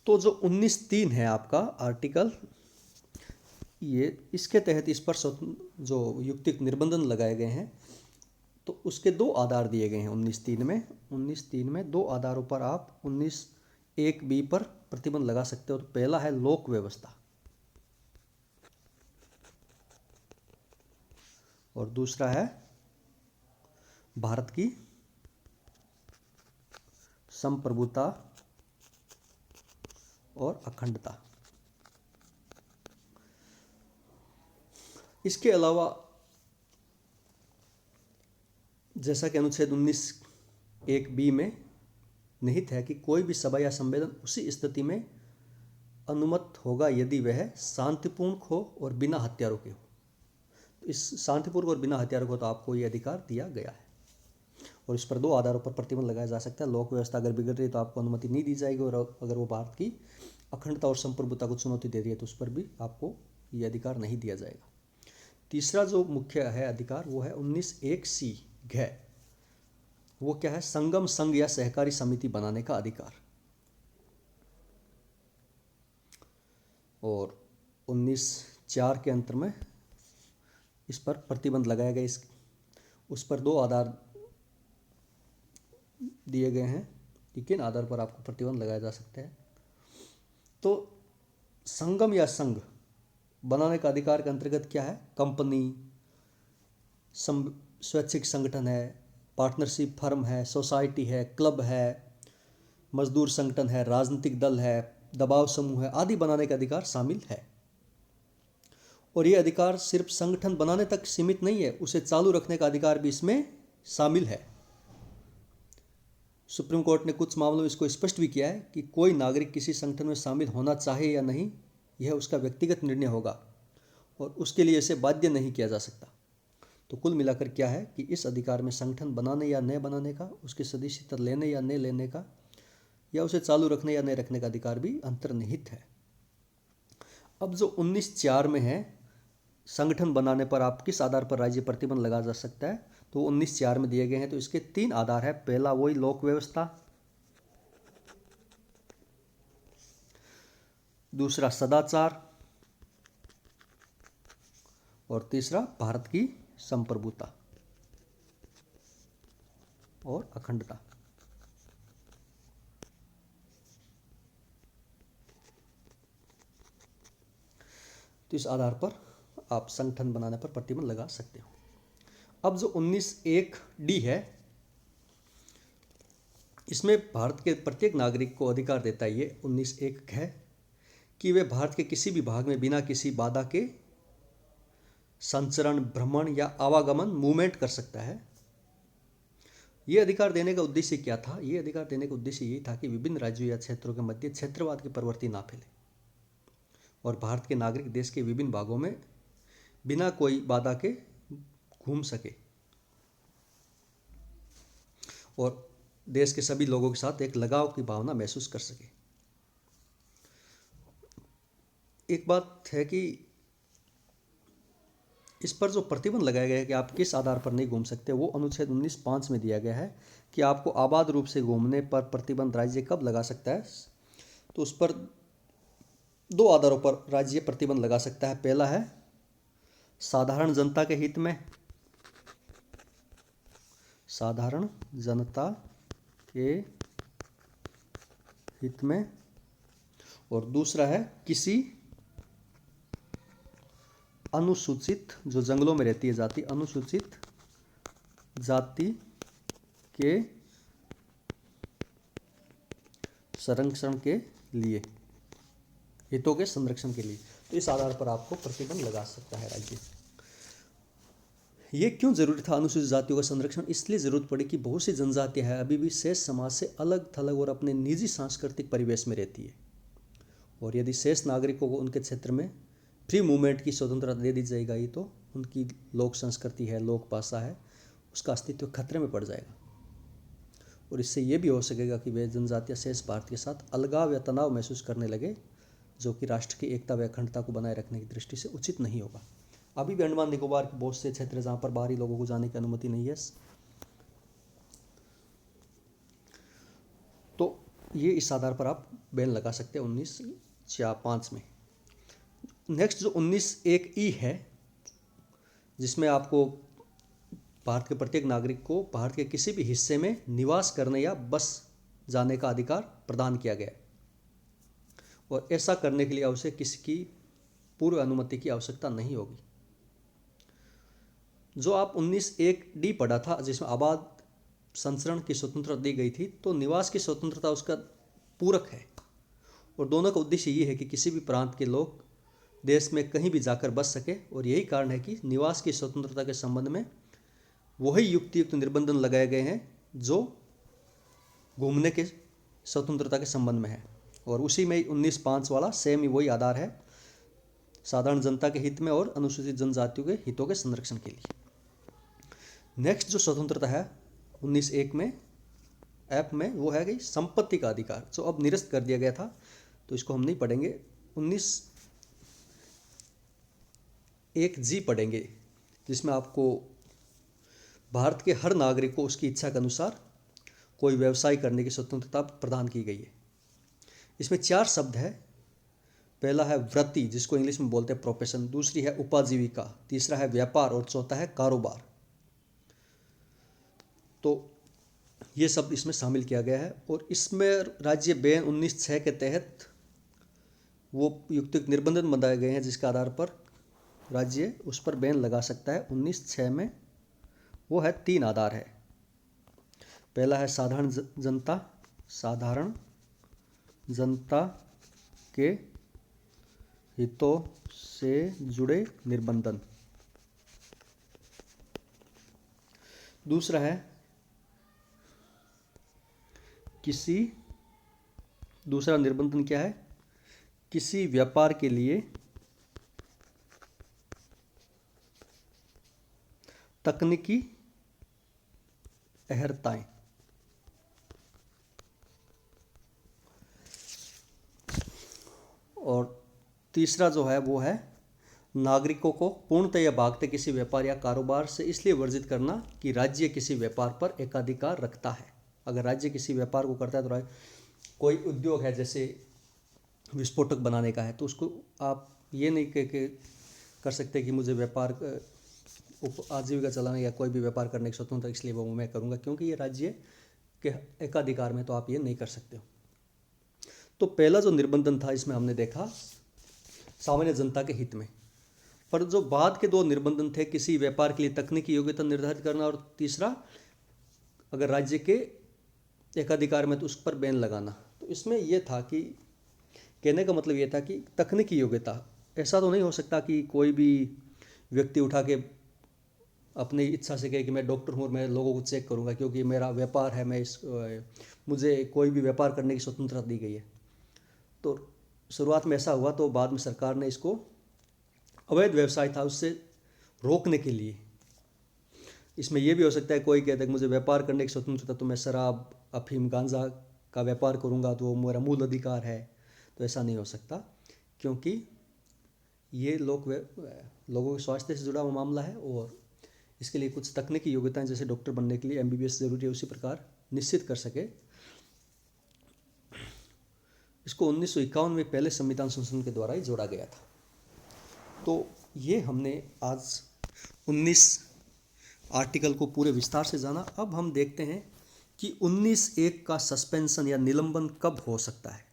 तो जो 19(3) है आपका आर्टिकल, ये इसके तहत इस पर जो युक्तिक निर्बंधन लगाए गए हैं तो उसके 2 आधार दिए गए हैं 19(3) में। 19(3) में 2 आधारों पर आप 19(1)(b) पर प्रतिबंध लगा सकते हो। तो पहला है लोक व्यवस्था और दूसरा है भारत की संप्रभुता और अखंडता। इसके अलावा जैसा कि अनुच्छेद 19(1)(b) में निहित है कि कोई भी सभा या सम्मेलन उसी स्थिति में अनुमत होगा यदि वह शांतिपूर्ण हो और बिना हथियारों के हो। इस शांतिपूर्ण और बिना हथियारों को तो आपको ये अधिकार दिया गया है, और इस पर 2 आधारों पर प्रतिबंध लगाया जा सकता है। लोक व्यवस्था अगर बिगड़ रही है तो आपको अनुमति नहीं दी जाएगी, और अगर वो भारत की अखंडता और संप्रभुता को चुनौती दे रही है तो उस पर भी आपको ये अधिकार नहीं दिया जाएगा। तीसरा जो मुख्य है अधिकार वो है 19(1)(c) घ, वो क्या है, संगम, संघ या सहकारी समिति बनाने का अधिकार। और 19(4) के अंतर में इस पर प्रतिबंध लगाया गया। इस उस पर 2 आधार दिए गए हैं कि किन आधार पर आपको प्रतिबंध लगाया जा सकता है। तो संगम या संघ बनाने का अधिकार के अंतर्गत क्या है, कंपनी, स्वैच्छिक संगठन है, पार्टनरशिप फर्म है, सोसाइटी है, क्लब है, मजदूर संगठन है, राजनीतिक दल है, दबाव समूह है आदि बनाने का अधिकार शामिल है। और ये अधिकार सिर्फ संगठन बनाने तक सीमित नहीं है, उसे चालू रखने का अधिकार भी इसमें शामिल है। सुप्रीम कोर्ट ने कुछ मामलों में इसको स्पष्ट भी किया है कि कोई नागरिक किसी संगठन में शामिल होना चाहे या नहीं, यह उसका व्यक्तिगत निर्णय होगा और उसके लिए इसे बाध्य नहीं किया जा सकता। तो कुल मिलाकर क्या है कि इस अधिकार में संगठन बनाने या न बनाने का, उसकी सदस्यता लेने या न लेने का, या उसे चालू रखने या न रखने का अधिकार भी अंतर्निहित है। अब जो 19(4) में है, संगठन बनाने पर आप किस आधार पर राज्य प्रतिबंध लगा जा सकता है, तो 19(4) में दिए गए हैं। तो इसके 3 आधार है। पहला वही लोक व्यवस्था, दूसरा सदाचार और तीसरा भारत की संप्रभुता और अखंडता। तो इस आधार पर आप संगठन बनाने पर प्रतिबंध लगा सकते हो। अब जो 19(1)D है, इसमें भारत के प्रत्येक नागरिक को अधिकार देता है, ये 19(1) है कि वे भारत के किसी भी भाग में बिना किसी बाधा के संचरण, भ्रमण या आवागमन, मूवमेंट कर सकता है। ये अधिकार देने का उद्देश्य क्या था? ये अधिकार देने का उद्देश्य यही था कि विभिन्न राज्यों या क्षेत्रों के मध्य क्षेत्रवाद की प्रवृत्ति ना फैले और भारत के नागरिक देश के विभिन्न भागों में बिना कोई बाधा के घूम सके और देश के सभी लोगों के साथ एक लगाव की भावना महसूस कर सके। एक बात है कि इस पर जो प्रतिबंध लगाया गया है कि आप किस आधार पर नहीं घूम सकते, वो अनुच्छेद 19(5) में दिया गया है कि आपको आबाद रूप से घूमने पर प्रतिबंध राज्य कब लगा सकता है। तो उस पर 2 आधारों पर राज्य प्रतिबंध लगा सकता है। पहला है साधारण जनता के हित में, साधारण जनता के हित में, और दूसरा है किसी अनुसूचित, जो जंगलों में रहती है जाति, अनुसूचित जाति के संरक्षण के लिए, हितों के संरक्षण के लिए। तो इस आधार पर आपको प्रतिबंध लगा सकता है राज्य। ये क्यों जरूरी था अनुसूचित जातियों का संरक्षण? इसलिए जरूरत पड़ी कि बहुत सी जनजातियां हैं अभी भी शेष समाज से अलग थलग और अपने निजी सांस्कृतिक परिवेश में रहती है, और यदि शेष नागरिकों को उनके क्षेत्र में फ्री मूवमेंट की स्वतंत्रता दे दी जाएगी तो उनकी लोक संस्कृति है, लोक भाषा है, उसका अस्तित्व खतरे में पड़ जाएगा। और इससे ये भी हो सकेगा कि वे जनजातियां शेष भारत के साथ अलगाव या तनाव महसूस करने लगे, जो कि राष्ट्र की एकता व अखंडता को बनाए रखने की दृष्टि से उचित नहीं होगा। अभी भी अंडमान निकोबार के बहुत से क्षेत्र जहाँ पर बाहरी लोगों को जाने की अनुमति नहीं है, तो ये इस आधार पर आप बैन लगा सकते हैं 19(5) में। नेक्स्ट जो 19(1)E है, जिसमें आपको भारत के प्रत्येक नागरिक को भारत के किसी भी हिस्से में निवास करने या बस जाने का अधिकार प्रदान किया गया है, और ऐसा करने के लिए उसे किसी की पूर्व अनुमति की आवश्यकता नहीं होगी। जो आप 19(1)D पढ़ा था, जिसमें आबाद संचरण की स्वतंत्रता दी गई थी, तो निवास की स्वतंत्रता उसका पूरक है, और दोनों का उद्देश्य ये है कि किसी भी प्रांत के लोग देश में कहीं भी जाकर बस सके, और यही कारण है कि निवास की स्वतंत्रता के संबंध में वही युक्त निर्बंध लगाए गए हैं जो घूमने के स्वतंत्रता के संबंध में है, और उसी में 19(5) वाला सेम ही वही आधार है, साधारण जनता के हित में और अनुसूचित जनजातियों के हितों के संरक्षण के लिए। नेक्स्ट जो स्वतंत्रता है 19(1) में ऐप में, वो है कि संपत्ति का अधिकार, जो अब निरस्त कर दिया गया था, तो इसको हम नहीं पढ़ेंगे। 19(1)G पढ़ेंगे, जिसमें आपको भारत के हर नागरिक को उसकी इच्छा के अनुसार कोई व्यवसाय करने की स्वतंत्रता प्रदान की गई है। इसमें 4 शब्द है। पहला है वृत्ति, जिसको इंग्लिश में बोलते हैं प्रोफेशन, दूसरी है उपाजीविका, तीसरा है व्यापार और चौथा है कारोबार। तो ये शब्द इसमें शामिल किया गया है। और इसमें राज्य बैन 1906 के तहत वो युक्तिक निर्बंधन बनाए गए हैं जिसके आधार पर राज्य उस पर बैन लगा सकता है 1906 में। वो है 3 आधार है। पहला है साधारण जनता के हितों से जुड़े निर्बंधन। दूसरा है दूसरा निर्बंधन क्या है? किसी व्यापार के लिए तकनीकी अहर्ताएं। और तीसरा जो है वो है नागरिकों को पूर्णतः या भागते किसी व्यापार या कारोबार से इसलिए वर्जित करना कि राज्य किसी व्यापार पर एकाधिकार रखता है। अगर राज्य किसी व्यापार को करता है तो कोई उद्योग है जैसे विस्फोटक बनाने का है, तो उसको आप ये नहीं कह कर सकते कि मुझे व्यापार आजीविका चलाने या कोई भी व्यापार करने की स्वतंत्रता इसलिए वो मैं करूँगा क्योंकि ये राज्य के एकाधिकार में, तो आप ये नहीं कर सकते हो। तो पहला जो निर्बंधन था इसमें हमने देखा सामान्य जनता के हित में, पर जो बाद के 2 निर्बंधन थे किसी व्यापार के लिए तकनीकी योग्यता निर्धारित करना और तीसरा अगर राज्य के एकाधिकार में तो उस पर बैन लगाना। तो इसमें यह था कि कहने का मतलब ये था कि तकनीकी योग्यता, ऐसा तो नहीं हो सकता कि कोई भी व्यक्ति उठा के अपनी इच्छा से कहे कि मैं डॉक्टर हूँ और मैं लोगों को चेक करूँगा क्योंकि मेरा व्यापार है, मुझे कोई भी व्यापार करने की स्वतंत्रता दी गई है। तो शुरुआत में ऐसा हुआ, तो बाद में सरकार ने इसको अवैध व्यवसाय था उससे रोकने के लिए, इसमें यह भी हो सकता है कोई कहता है कि मुझे व्यापार करने की स्वतंत्रता, तो मैं शराब, अफीम, गांजा का व्यापार करूँगा तो वो मेरा मूल अधिकार है। तो ऐसा नहीं हो सकता क्योंकि ये लोगों के स्वास्थ्य से जुड़ा हुआ मामला है और इसके लिए कुछ तकनीकी योग्यताएं जैसे डॉक्टर बनने के लिए MBBS जरूरी है, उसी प्रकार निश्चित कर सके। इसको 1951 में पहले संविधान संशोधन के द्वारा ही जोड़ा गया था। तो ये हमने आज 19 आर्टिकल को पूरे विस्तार से जाना। अब हम देखते हैं कि 19(1) का सस्पेंशन या निलंबन कब हो सकता है।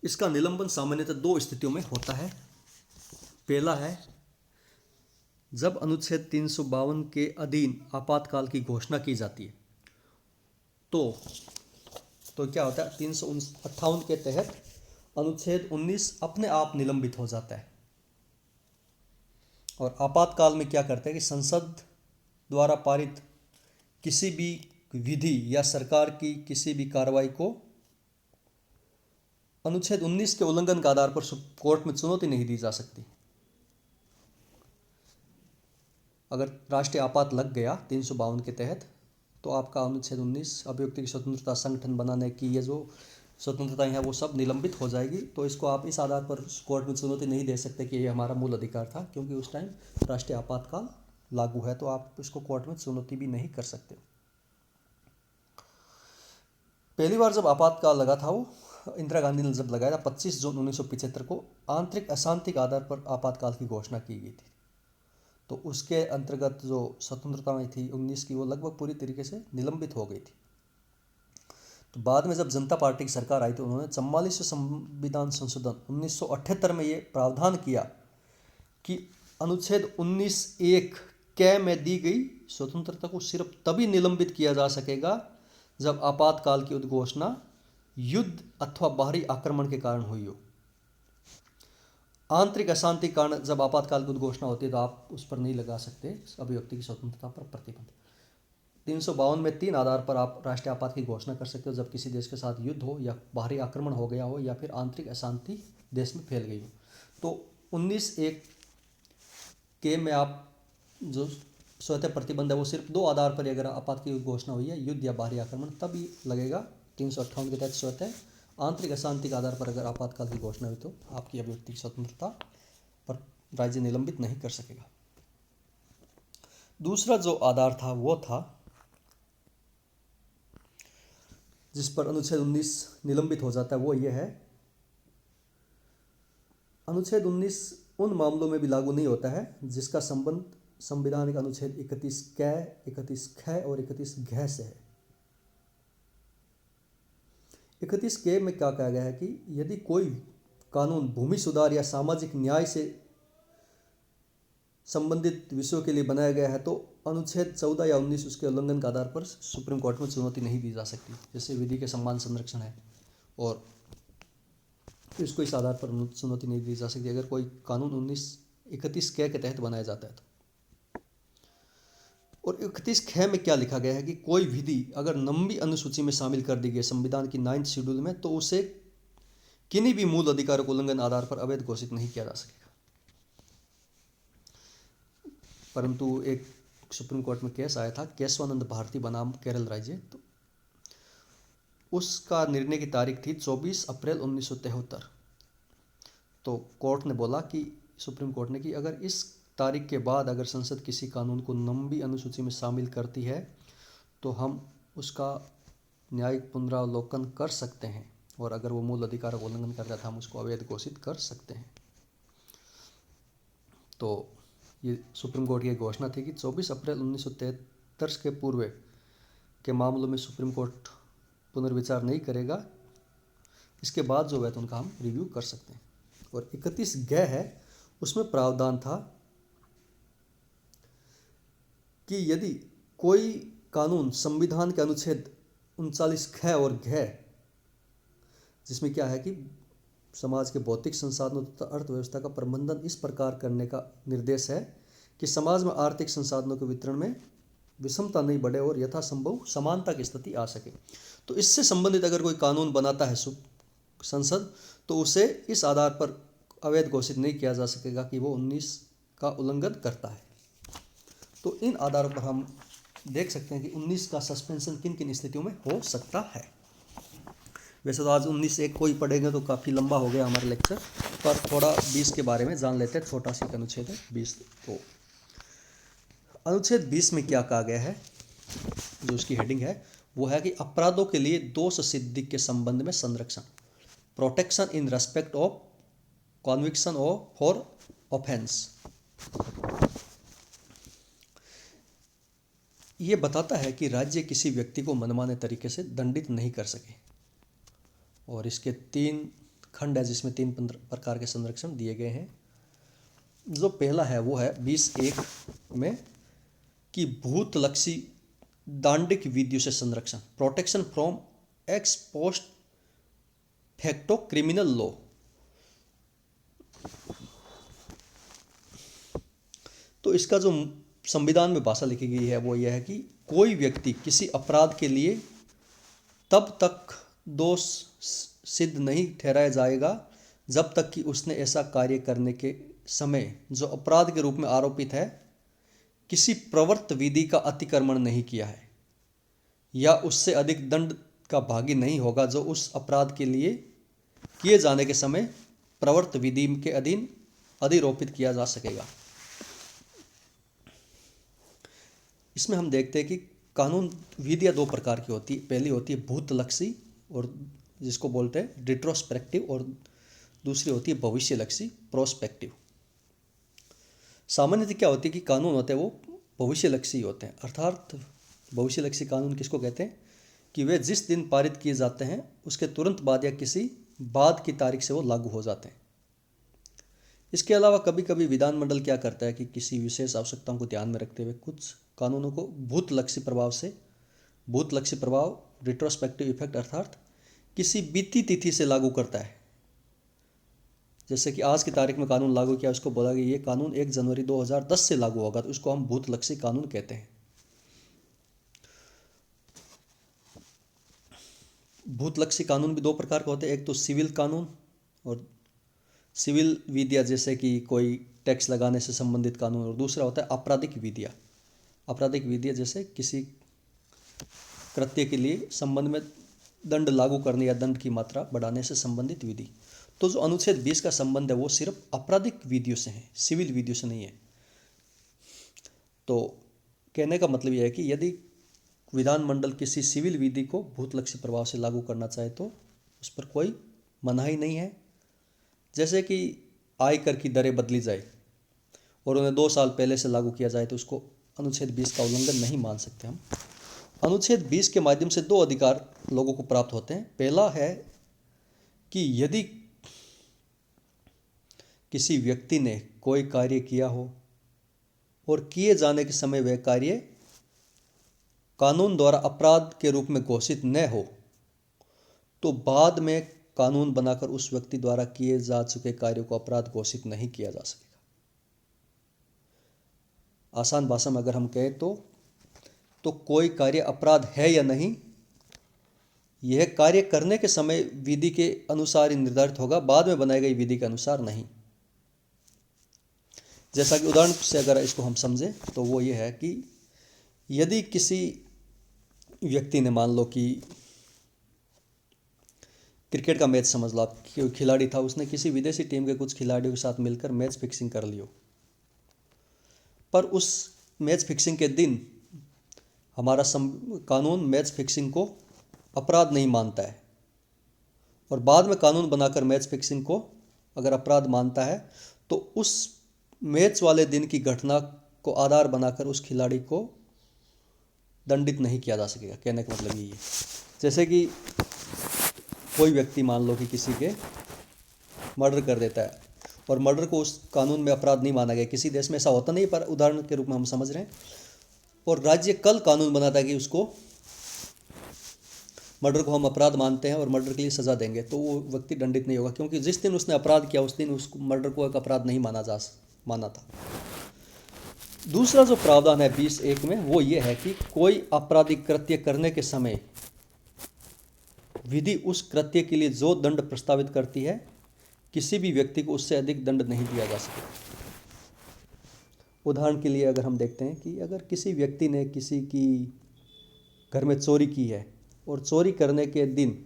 इसका निलंबन सामान्यतः 2 स्थितियों में होता है। पहला है जब अनुच्छेद 352 के अधीन आपातकाल की घोषणा की जाती है, तो क्या होता है, 358 के तहत अनुच्छेद 19 अपने आप निलंबित हो जाता है। और आपातकाल में क्या करते हैं कि संसद द्वारा पारित किसी भी विधि या सरकार की किसी भी कार्रवाई को अनुच्छेद 19 के उल्लंघन के आधार पर कोर्ट में चुनौती नहीं दी जा सकती। अगर राष्ट्रीय आपात लग गया 352 के तहत, तो आपका अनुच्छेद 19 अभिव्यक्ति की स्वतंत्रता, संगठन बनाने की ये जो स्वतंत्रताएं हैं वो सब निलंबित हो जाएगी। तो इसको आप इस आधार पर कोर्ट में चुनौती नहीं दे सकते कि ये हमारा मूल अधिकार था, क्योंकि उस टाइम राष्ट्रीय आपातकाल लागू है, तो आप इसको कोर्ट में चुनौती भी नहीं कर सकते। पहली बार जब आपातकाल लगा था वो इंदिरा गांधी ने जब लगाया था 25 जून 1975 को आंतरिक अशांति के आधार पर आपातकाल की घोषणा की गई थी। तो उसके अंतर्गत जो स्वतंत्रताएं थी 19 की वो लगभग पूरी तरीके से निलंबित हो गई थी। तो बाद में जब जनता पार्टी की सरकार आई तो उन्होंने 44वें संविधान संशोधन 1978 में ये प्रावधान किया कि अनुच्छेद 19(1) कै में दी गई स्वतंत्रता को सिर्फ तभी निलंबित किया जा सकेगा जब आपातकाल की उद्घोषणा युद्ध अथवा बाहरी आक्रमण के कारण हुई हो। आंतरिक अशांति कारण जब आपातकाल की उद्घोषणा होती है तो आप उस पर नहीं लगा सकते अभिव्यक्ति की स्वतंत्रता पर प्रतिबंध। 352 में 3 आधार पर आप राष्ट्रीय आपात की घोषणा कर सकते हो, जब किसी देश के साथ युद्ध हो या बाहरी आक्रमण हो गया हो या फिर आंतरिक अशांति देश में फैल गई हो। तो 19(1) के में आप जो स्वतः प्रतिबंध है वो सिर्फ 2 आधार पर अगर आपात की घोषणा हुई है, युद्ध या बाहरी आक्रमण, तभी लगेगा। 358 के तहत स्वतः आंतरिक अशांति के आधार पर अगर आपातकाल की घोषणा हुई तो आपकी अभिव्यक्ति की स्वतंत्रता पर राज्य निलंबित नहीं कर सकेगा। दूसरा जो आधार था वो था जिस पर अनुच्छेद 19 निलंबित हो जाता है वो ये है, अनुच्छेद 19 उन मामलों में भी लागू नहीं होता है जिसका संबंध संविधानिक अनुच्छेद 31 कै, 31 ख और 31 घ से है। 31 के में क्या कहा गया है कि यदि कोई कानून भूमि सुधार या सामाजिक न्याय से संबंधित विषयों के लिए बनाया गया है तो अनुच्छेद 14 या 19 उसके उल्लंघन के आधार पर सुप्रीम कोर्ट में चुनौती नहीं दी जा सकती। जैसे विधि के सम्मान संरक्षण है और इसको इस आधार पर चुनौती नहीं दी जा सकती अगर कोई कानून 31 कै के तहत बनाया जाता है तो। और 31 ख में क्या लिखा गया है कि कोई विधि अगर 9वीं अनुसूची में शामिल कर दी गई संविधान की 9th शेड्यूल में तो उसे किन्हीं भी मूल अधिकारों के उल्लंघन आधार पर अवैध घोषित नहीं किया जा सकेगा। परंतु एक सुप्रीम कोर्ट में केस आया था केशवानंद भारती बनाम केरल राज्य, तो उसका निर्णय की तारीख थी 24 अप्रैल 1973। तो कोर्ट ने बोला कि सुप्रीम कोर्ट ने कि अगर इस तारीख के बाद अगर संसद किसी कानून को 9वीं अनुसूची में शामिल करती है तो हम उसका न्यायिक पुनरावलोकन कर सकते हैं और अगर वो मूल अधिकारों का उल्लंघन करता है तो हम उसको अवैध घोषित कर सकते हैं। तो ये सुप्रीम कोर्ट की घोषणा थी कि 24 अप्रैल 1973 के पूर्व के मामलों में सुप्रीम कोर्ट पुनर्विचार नहीं करेगा, इसके बाद जो है तो उनका हम रिव्यू कर सकते हैं। और 31 ग है उसमें प्रावधान था कि यदि कोई कानून संविधान के अनुच्छेद 39 ख और घ, जिसमें क्या है कि समाज के भौतिक संसाधनों तथा अर्थव्यवस्था का प्रबंधन इस प्रकार करने का निर्देश है कि समाज में आर्थिक संसाधनों के वितरण में विषमता नहीं बढ़े और यथासंभव समानता की स्थिति आ सके, तो इससे संबंधित अगर कोई कानून बनाता है संसद तो उसे इस आधार पर अवैध घोषित नहीं किया जा सकेगा कि वो 19 का उल्लंघन करता है। तो इन आधारों पर हम देख सकते हैं कि 19 का सस्पेंशन किन किन स्थितियों में हो सकता है। वैसे तो आज 19 एक कोई पढ़ेंगे तो काफ़ी लंबा हो गया हमारा लेक्चर, पर थोड़ा 20 के बारे में जान लेते हैं। छोटा सी अनुच्छेद है 20। तो अनुच्छेद 20 में क्या कहा गया है, जो उसकी हेडिंग है वो है कि अपराधों के लिए दोष सिद्धि के संबंध में संरक्षण, protection in respect of conviction for offence. ये बताता है कि राज्य किसी व्यक्ति को मनमाने तरीके से दंडित नहीं कर सके और इसके 3 खंड है जिसमें 3 प्रकार के संरक्षण दिए गए हैं। जो पहला है वो है 20(1) में कि भूतलक्षी दांडिक विधियों से संरक्षण, protection from x post facto criminal law. तो इसका जो संविधान में भाषा लिखी गई है वो यह है कि कोई व्यक्ति किसी अपराध के लिए तब तक दोष सिद्ध नहीं ठहराया जाएगा जब तक कि उसने ऐसा कार्य करने के समय जो अपराध के रूप में आरोपित है किसी प्रवर्त विधि का अतिक्रमण नहीं किया है या उससे अधिक दंड का भागी नहीं होगा जो उस अपराध के लिए किए जाने के समय प्रवर्त विधि के अधीन अधिरोपित किया जा सकेगा। इसमें हम देखते हैं कि कानून विधियाँ 2 प्रकार की होती है। पहली होती है भूतलक्षी और जिसको बोलते हैं रिट्रोस्पेक्टिव, और दूसरी होती है भविष्यलक्षी प्रोस्पेक्टिव। सामान्यतः क्या होती है कि कानून होते हैं वो भविष्यलक्षी होते हैं। अर्थात भविष्यलक्षी कानून किसको कहते हैं कि वे जिस दिन पारित किए जाते हैं उसके तुरंत बाद या किसी बाद की तारीख से वो लागू हो जाते हैं। इसके अलावा कभी कभी विधानमंडल क्या करता है कि किसी विशेष आवश्यकताओं को ध्यान में रखते हुए कुछ कानूनों को भूतलक्षी प्रभाव रिट्रोस्पेक्टिव इफेक्ट अर्थात किसी बीती तिथि से लागू करता है। जैसे कि आज की तारीख में कानून लागू किया, उसको बोला कि ये कानून 1 जनवरी 2010 से लागू होगा, तो उसको हम भूतलक्षी कानून कहते हैं। भूतलक्षी कानून भी 2 प्रकार के होते हैं। एक तो सिविल कानून और सिविल विधियाँ जैसे कि कोई टैक्स लगाने से संबंधित कानून, और दूसरा होता है आपराधिक विधियाँ। आपराधिक विधियाँ जैसे किसी कृत्य के लिए संबंध में दंड लागू करने या दंड की मात्रा बढ़ाने से संबंधित विधि। तो जो अनुच्छेद 20 का संबंध है वो सिर्फ आपराधिक विधियों से है, सिविल विधियों से नहीं है। तो कहने का मतलब यह है कि यदि विधानमंडल किसी सिविल विधि को भूतलक्षी प्रभाव से लागू करना चाहे तो उस पर कोई मनाही नहीं है। जैसे कि आयकर की दरें बदली जाए और उन्हें 2 साल पहले से लागू किया जाए तो उसको अनुच्छेद 20 का उल्लंघन नहीं मान सकते हम। अनुच्छेद 20 के माध्यम से 2 अधिकार लोगों को प्राप्त होते हैं। पहला है कि यदि किसी व्यक्ति ने कोई कार्य किया हो और किए जाने के समय वह कार्य कानून द्वारा अपराध के रूप में घोषित न हो तो बाद में कानून बनाकर उस व्यक्ति द्वारा किए जा चुके कार्यों को अपराध घोषित नहीं किया जा सकेगा। आसान भाषा में अगर हम कहें तो कोई कार्य अपराध है या नहीं, यह कार्य करने के समय विधि के अनुसार ही निर्धारित होगा, बाद में बनाई गई विधि के अनुसार नहीं। जैसा कि उदाहरण से अगर इसको हम समझें तो वो ये है कि यदि किसी व्यक्ति ने, मान लो कि क्रिकेट का मैच समझ लो, आप खिलाड़ी था, उसने किसी विदेशी टीम के कुछ खिलाड़ियों के साथ मिलकर मैच फिक्सिंग कर लियो, पर उस मैच फिक्सिंग के दिन हमारा कानून मैच फिक्सिंग को अपराध नहीं मानता है और बाद में कानून बनाकर मैच फिक्सिंग को अगर अपराध मानता है तो उस मैच वाले दिन की घटना को आधार बनाकर उस खिलाड़ी को दंडित नहीं किया जा सकेगा। कहने का मतलब यही है। जैसे कि कोई व्यक्ति मान लो कि किसी के मर्डर कर देता है और मर्डर को उस कानून में अपराध नहीं माना गया, किसी देश में ऐसा होता नहीं, पर उदाहरण के रूप में हम समझ रहे हैं, और राज्य कल कानून बनाता है कि उसको मर्डर को हम अपराध मानते हैं और मर्डर के लिए सजा देंगे, तो वो व्यक्ति दंडित नहीं होगा, क्योंकि जिस दिन उसने अपराध किया उस दिन उसको मर्डर को एक अपराध नहीं माना था। दूसरा जो प्रावधान है 20(1) में वो ये है कि कोई आपराधिक कृत्य करने के समय विधि उस कृत्य के लिए जो दंड प्रस्तावित करती है किसी भी व्यक्ति को उससे अधिक दंड नहीं दिया जा सके। उदाहरण के लिए अगर हम देखते हैं कि अगर किसी व्यक्ति ने किसी की घर में चोरी की है और चोरी करने के दिन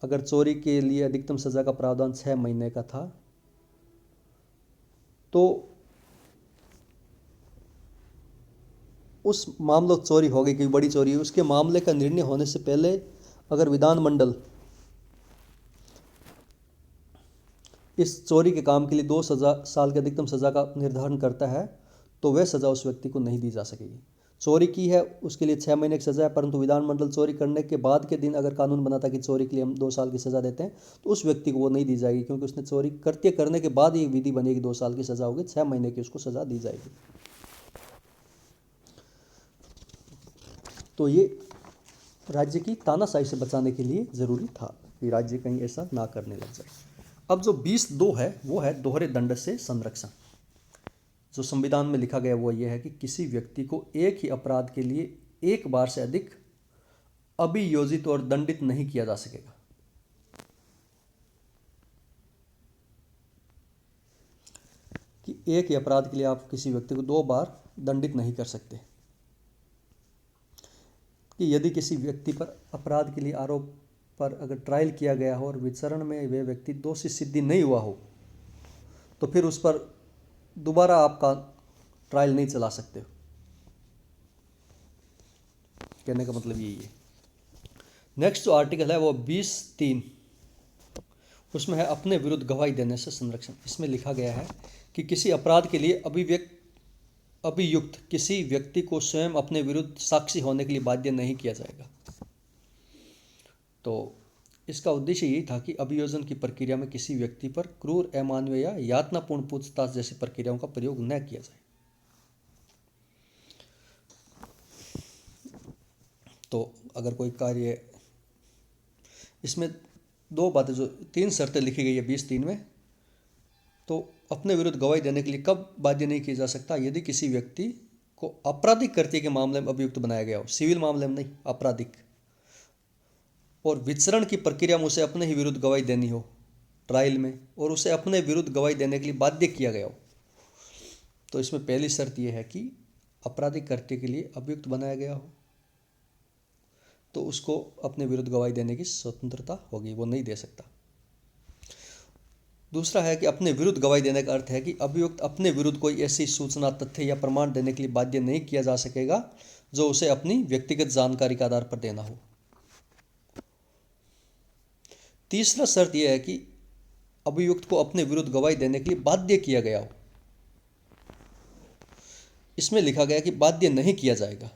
अगर चोरी के लिए अधिकतम सजा का प्रावधान 6 महीने का था, तो उस मामले चोरी हो गई, कोई बड़ी चोरी, उसके मामले का निर्णय होने से पहले अगर विधानमंडल इस चोरी के काम के लिए 2 साल की अधिकतम सजा का निर्धारण करता है तो वह सजा उस व्यक्ति को नहीं दी जा सकेगी। चोरी की है उसके लिए 6 महीने की सजा है, परंतु विधानमंडल चोरी करने के बाद के दिन अगर कानून बनाता कि चोरी के लिए हम 2 साल की सजा देते हैं तो उस व्यक्ति को वो नहीं दी जाएगी, क्योंकि उसने चोरी कृत्य करने के बाद ही विधि बनेगी, 2 साल की सजा होगी, 6 महीने की उसको सजा दी जाएगी। तो ये राज्य की तानाशाही से बचाने के लिए जरूरी था कि राज्य कहीं ऐसा ना करने लग जाए। अब जो 20(2) है वो है दोहरे दंड से संरक्षण। जो संविधान में लिखा गया वो ये है कि किसी व्यक्ति को एक ही अपराध के लिए एक बार से अधिक अभियोजित और दंडित नहीं किया जा सकेगा। कि एक ही अपराध के लिए आप किसी व्यक्ति को 2 बार दंडित नहीं कर सकते। कि यदि किसी व्यक्ति पर अपराध के लिए आरोप पर अगर ट्रायल किया गया हो और विचारण में वह व्यक्ति दोषी सिद्धि नहीं हुआ हो तो फिर उस पर दोबारा आपका ट्रायल नहीं चला सकते। कहने का मतलब यही है। नेक्स्ट जो आर्टिकल है वो 20(3), उसमें है अपने विरुद्ध गवाही देने से संरक्षण। इसमें लिखा गया है कि किसी अपराध के लिए अभियुक्त किसी व्यक्ति को स्वयं अपने विरुद्ध साक्षी होने के लिए बाध्य नहीं किया जाएगा। तो इसका उद्देश्य यही था कि अभियोजन की प्रक्रिया में किसी व्यक्ति पर क्रूर, अमानवीय या यातनापूर्ण पूछताछ जैसी प्रक्रियाओं का प्रयोग न किया जाए। तो अगर कोई कार्य, इसमें 2 बातें, जो 3 शर्तें लिखी गई है 20(3) में, तो अपने विरुद्ध गवाही देने के लिए कब बाध्य नहीं किया जा सकता? यदि किसी व्यक्ति को आपराधिक कृत्य के मामले में अभियुक्त बनाया गया हो, सिविल मामले में नहीं, आपराधिक, और विचरण की प्रक्रिया में उसे अपने ही विरुद्ध गवाही देनी हो ट्रायल में, और उसे अपने विरुद्ध गवाही देने के लिए बाध्य किया गया हो। तो इसमें पहली शर्त यह है कि आपराधिक कृत्य के लिए अभियुक्त बनाया गया हो तो उसको अपने विरुद्ध गवाही देने की स्वतंत्रता होगी, वो नहीं दे सकता। दूसरा है कि अपने विरुद्ध गवाही देने का अर्थ है कि अभियुक्त अपने विरुद्ध कोई ऐसी सूचना, तथ्य या प्रमाण देने के लिए बाध्य नहीं किया जा सकेगा जो उसे अपनी व्यक्तिगत जानकारी के आधार पर देना हो। तीसरा शर्त यह है कि अभियुक्त को अपने विरुद्ध गवाही देने के लिए बाध्य किया गया हो। इसमें लिखा गया कि बाध्य नहीं किया जाएगा।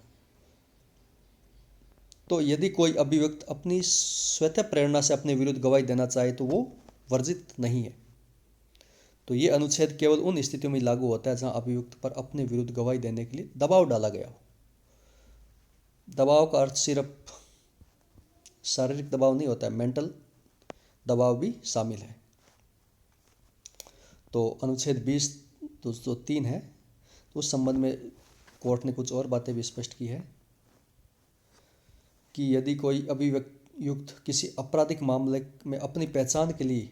तो यदि कोई अभियुक्त अपनी स्वतः प्रेरणा से अपने विरुद्ध गवाही देना चाहे तो वो वर्जित नहीं है। तो ये अनुच्छेद केवल उन स्थितियों में लागू होता है जहां अभियुक्त पर अपने विरुद्ध गवाही देने के लिए दबाव डाला गया हो। दबाव का अर्थ सिर्फ शारीरिक दबाव नहीं होता है, मेंटल दबाव भी शामिल है। तो अनुच्छेद 20 जो 3 है, तो उस संबंध में कोर्ट ने कुछ और बातें भी स्पष्ट की है कि यदि कोई अभियुक्त किसी आपराधिक मामले में अपनी पहचान के लिए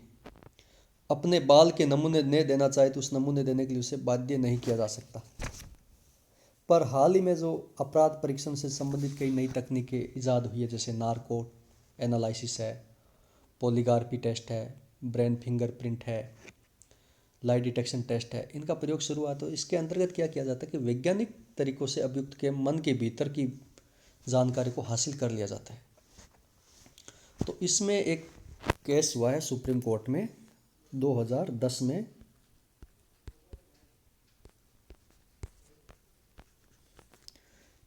अपने बाल के नमूने न देना चाहे तो उस नमूने देने के लिए उसे बाध्य नहीं किया जा सकता। पर हाल ही में जो अपराध परीक्षण से संबंधित कई नई तकनीकें ईजाद हुई है, जैसे नार्को एनालिसिस है, पॉलीग्राफी टेस्ट है, ब्रेन फिंगरप्रिंट है, लाई डिटेक्शन टेस्ट है, इनका प्रयोग शुरू हुआ। तो इसके अंतर्गत क्या किया जाता है कि वैज्ञानिक तरीकों से अभियुक्त के मन के भीतर की जानकारी को हासिल कर लिया जाता है। तो इसमें एक केस हुआ है सुप्रीम कोर्ट में 2010 में,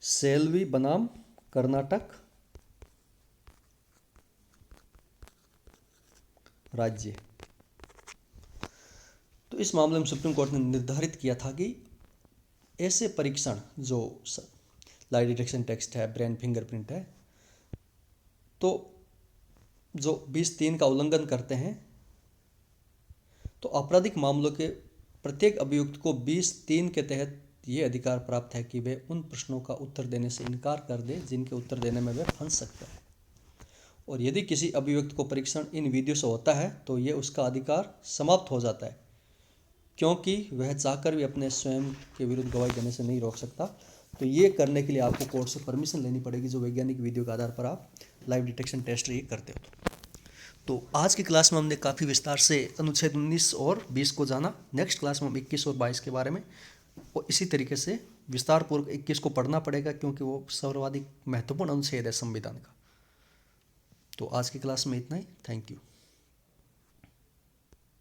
सेल्वी बनाम कर्नाटक राज्य। तो इस मामले में सुप्रीम कोर्ट ने निर्धारित किया था कि ऐसे परीक्षण जो लाई डिटेक्शन टेस्ट है, ब्रेन फिंगरप्रिंट है, तो जो 20(3) का उल्लंघन करते हैं तो आपराधिक मामलों के प्रत्येक अभियुक्त को 20(3) के तहत ये अधिकार प्राप्त है कि वे उन प्रश्नों का उत्तर देने से इनकार कर दे जिनके उत्तर देने में वे फंस सकता है। और यदि किसी अभियुक्त को परीक्षण इन विधियों से होता है तो ये उसका अधिकार समाप्त हो जाता है, क्योंकि वह चाहकर भी अपने स्वयं के विरुद्ध गवाही देने से नहीं रोक सकता। तो ये करने के लिए आपको कोर्ट से परमिशन लेनी पड़ेगी, जो वैज्ञानिक विधियों के आधार पर आप लाइव डिटेक्शन टेस्ट ये करते हो। तो आज की क्लास में हमने काफ़ी विस्तार से अनुच्छेद 19 और 20 को जाना। नेक्स्ट क्लास में हम 21 और 22 के बारे में और इसी तरीके से विस्तारपूर्वक 21 को पढ़ना पड़ेगा, क्योंकि वो सर्वाधिक महत्वपूर्ण अनुच्छेद है संविधान का। तो आज की क्लास में इतना ही। Thank you.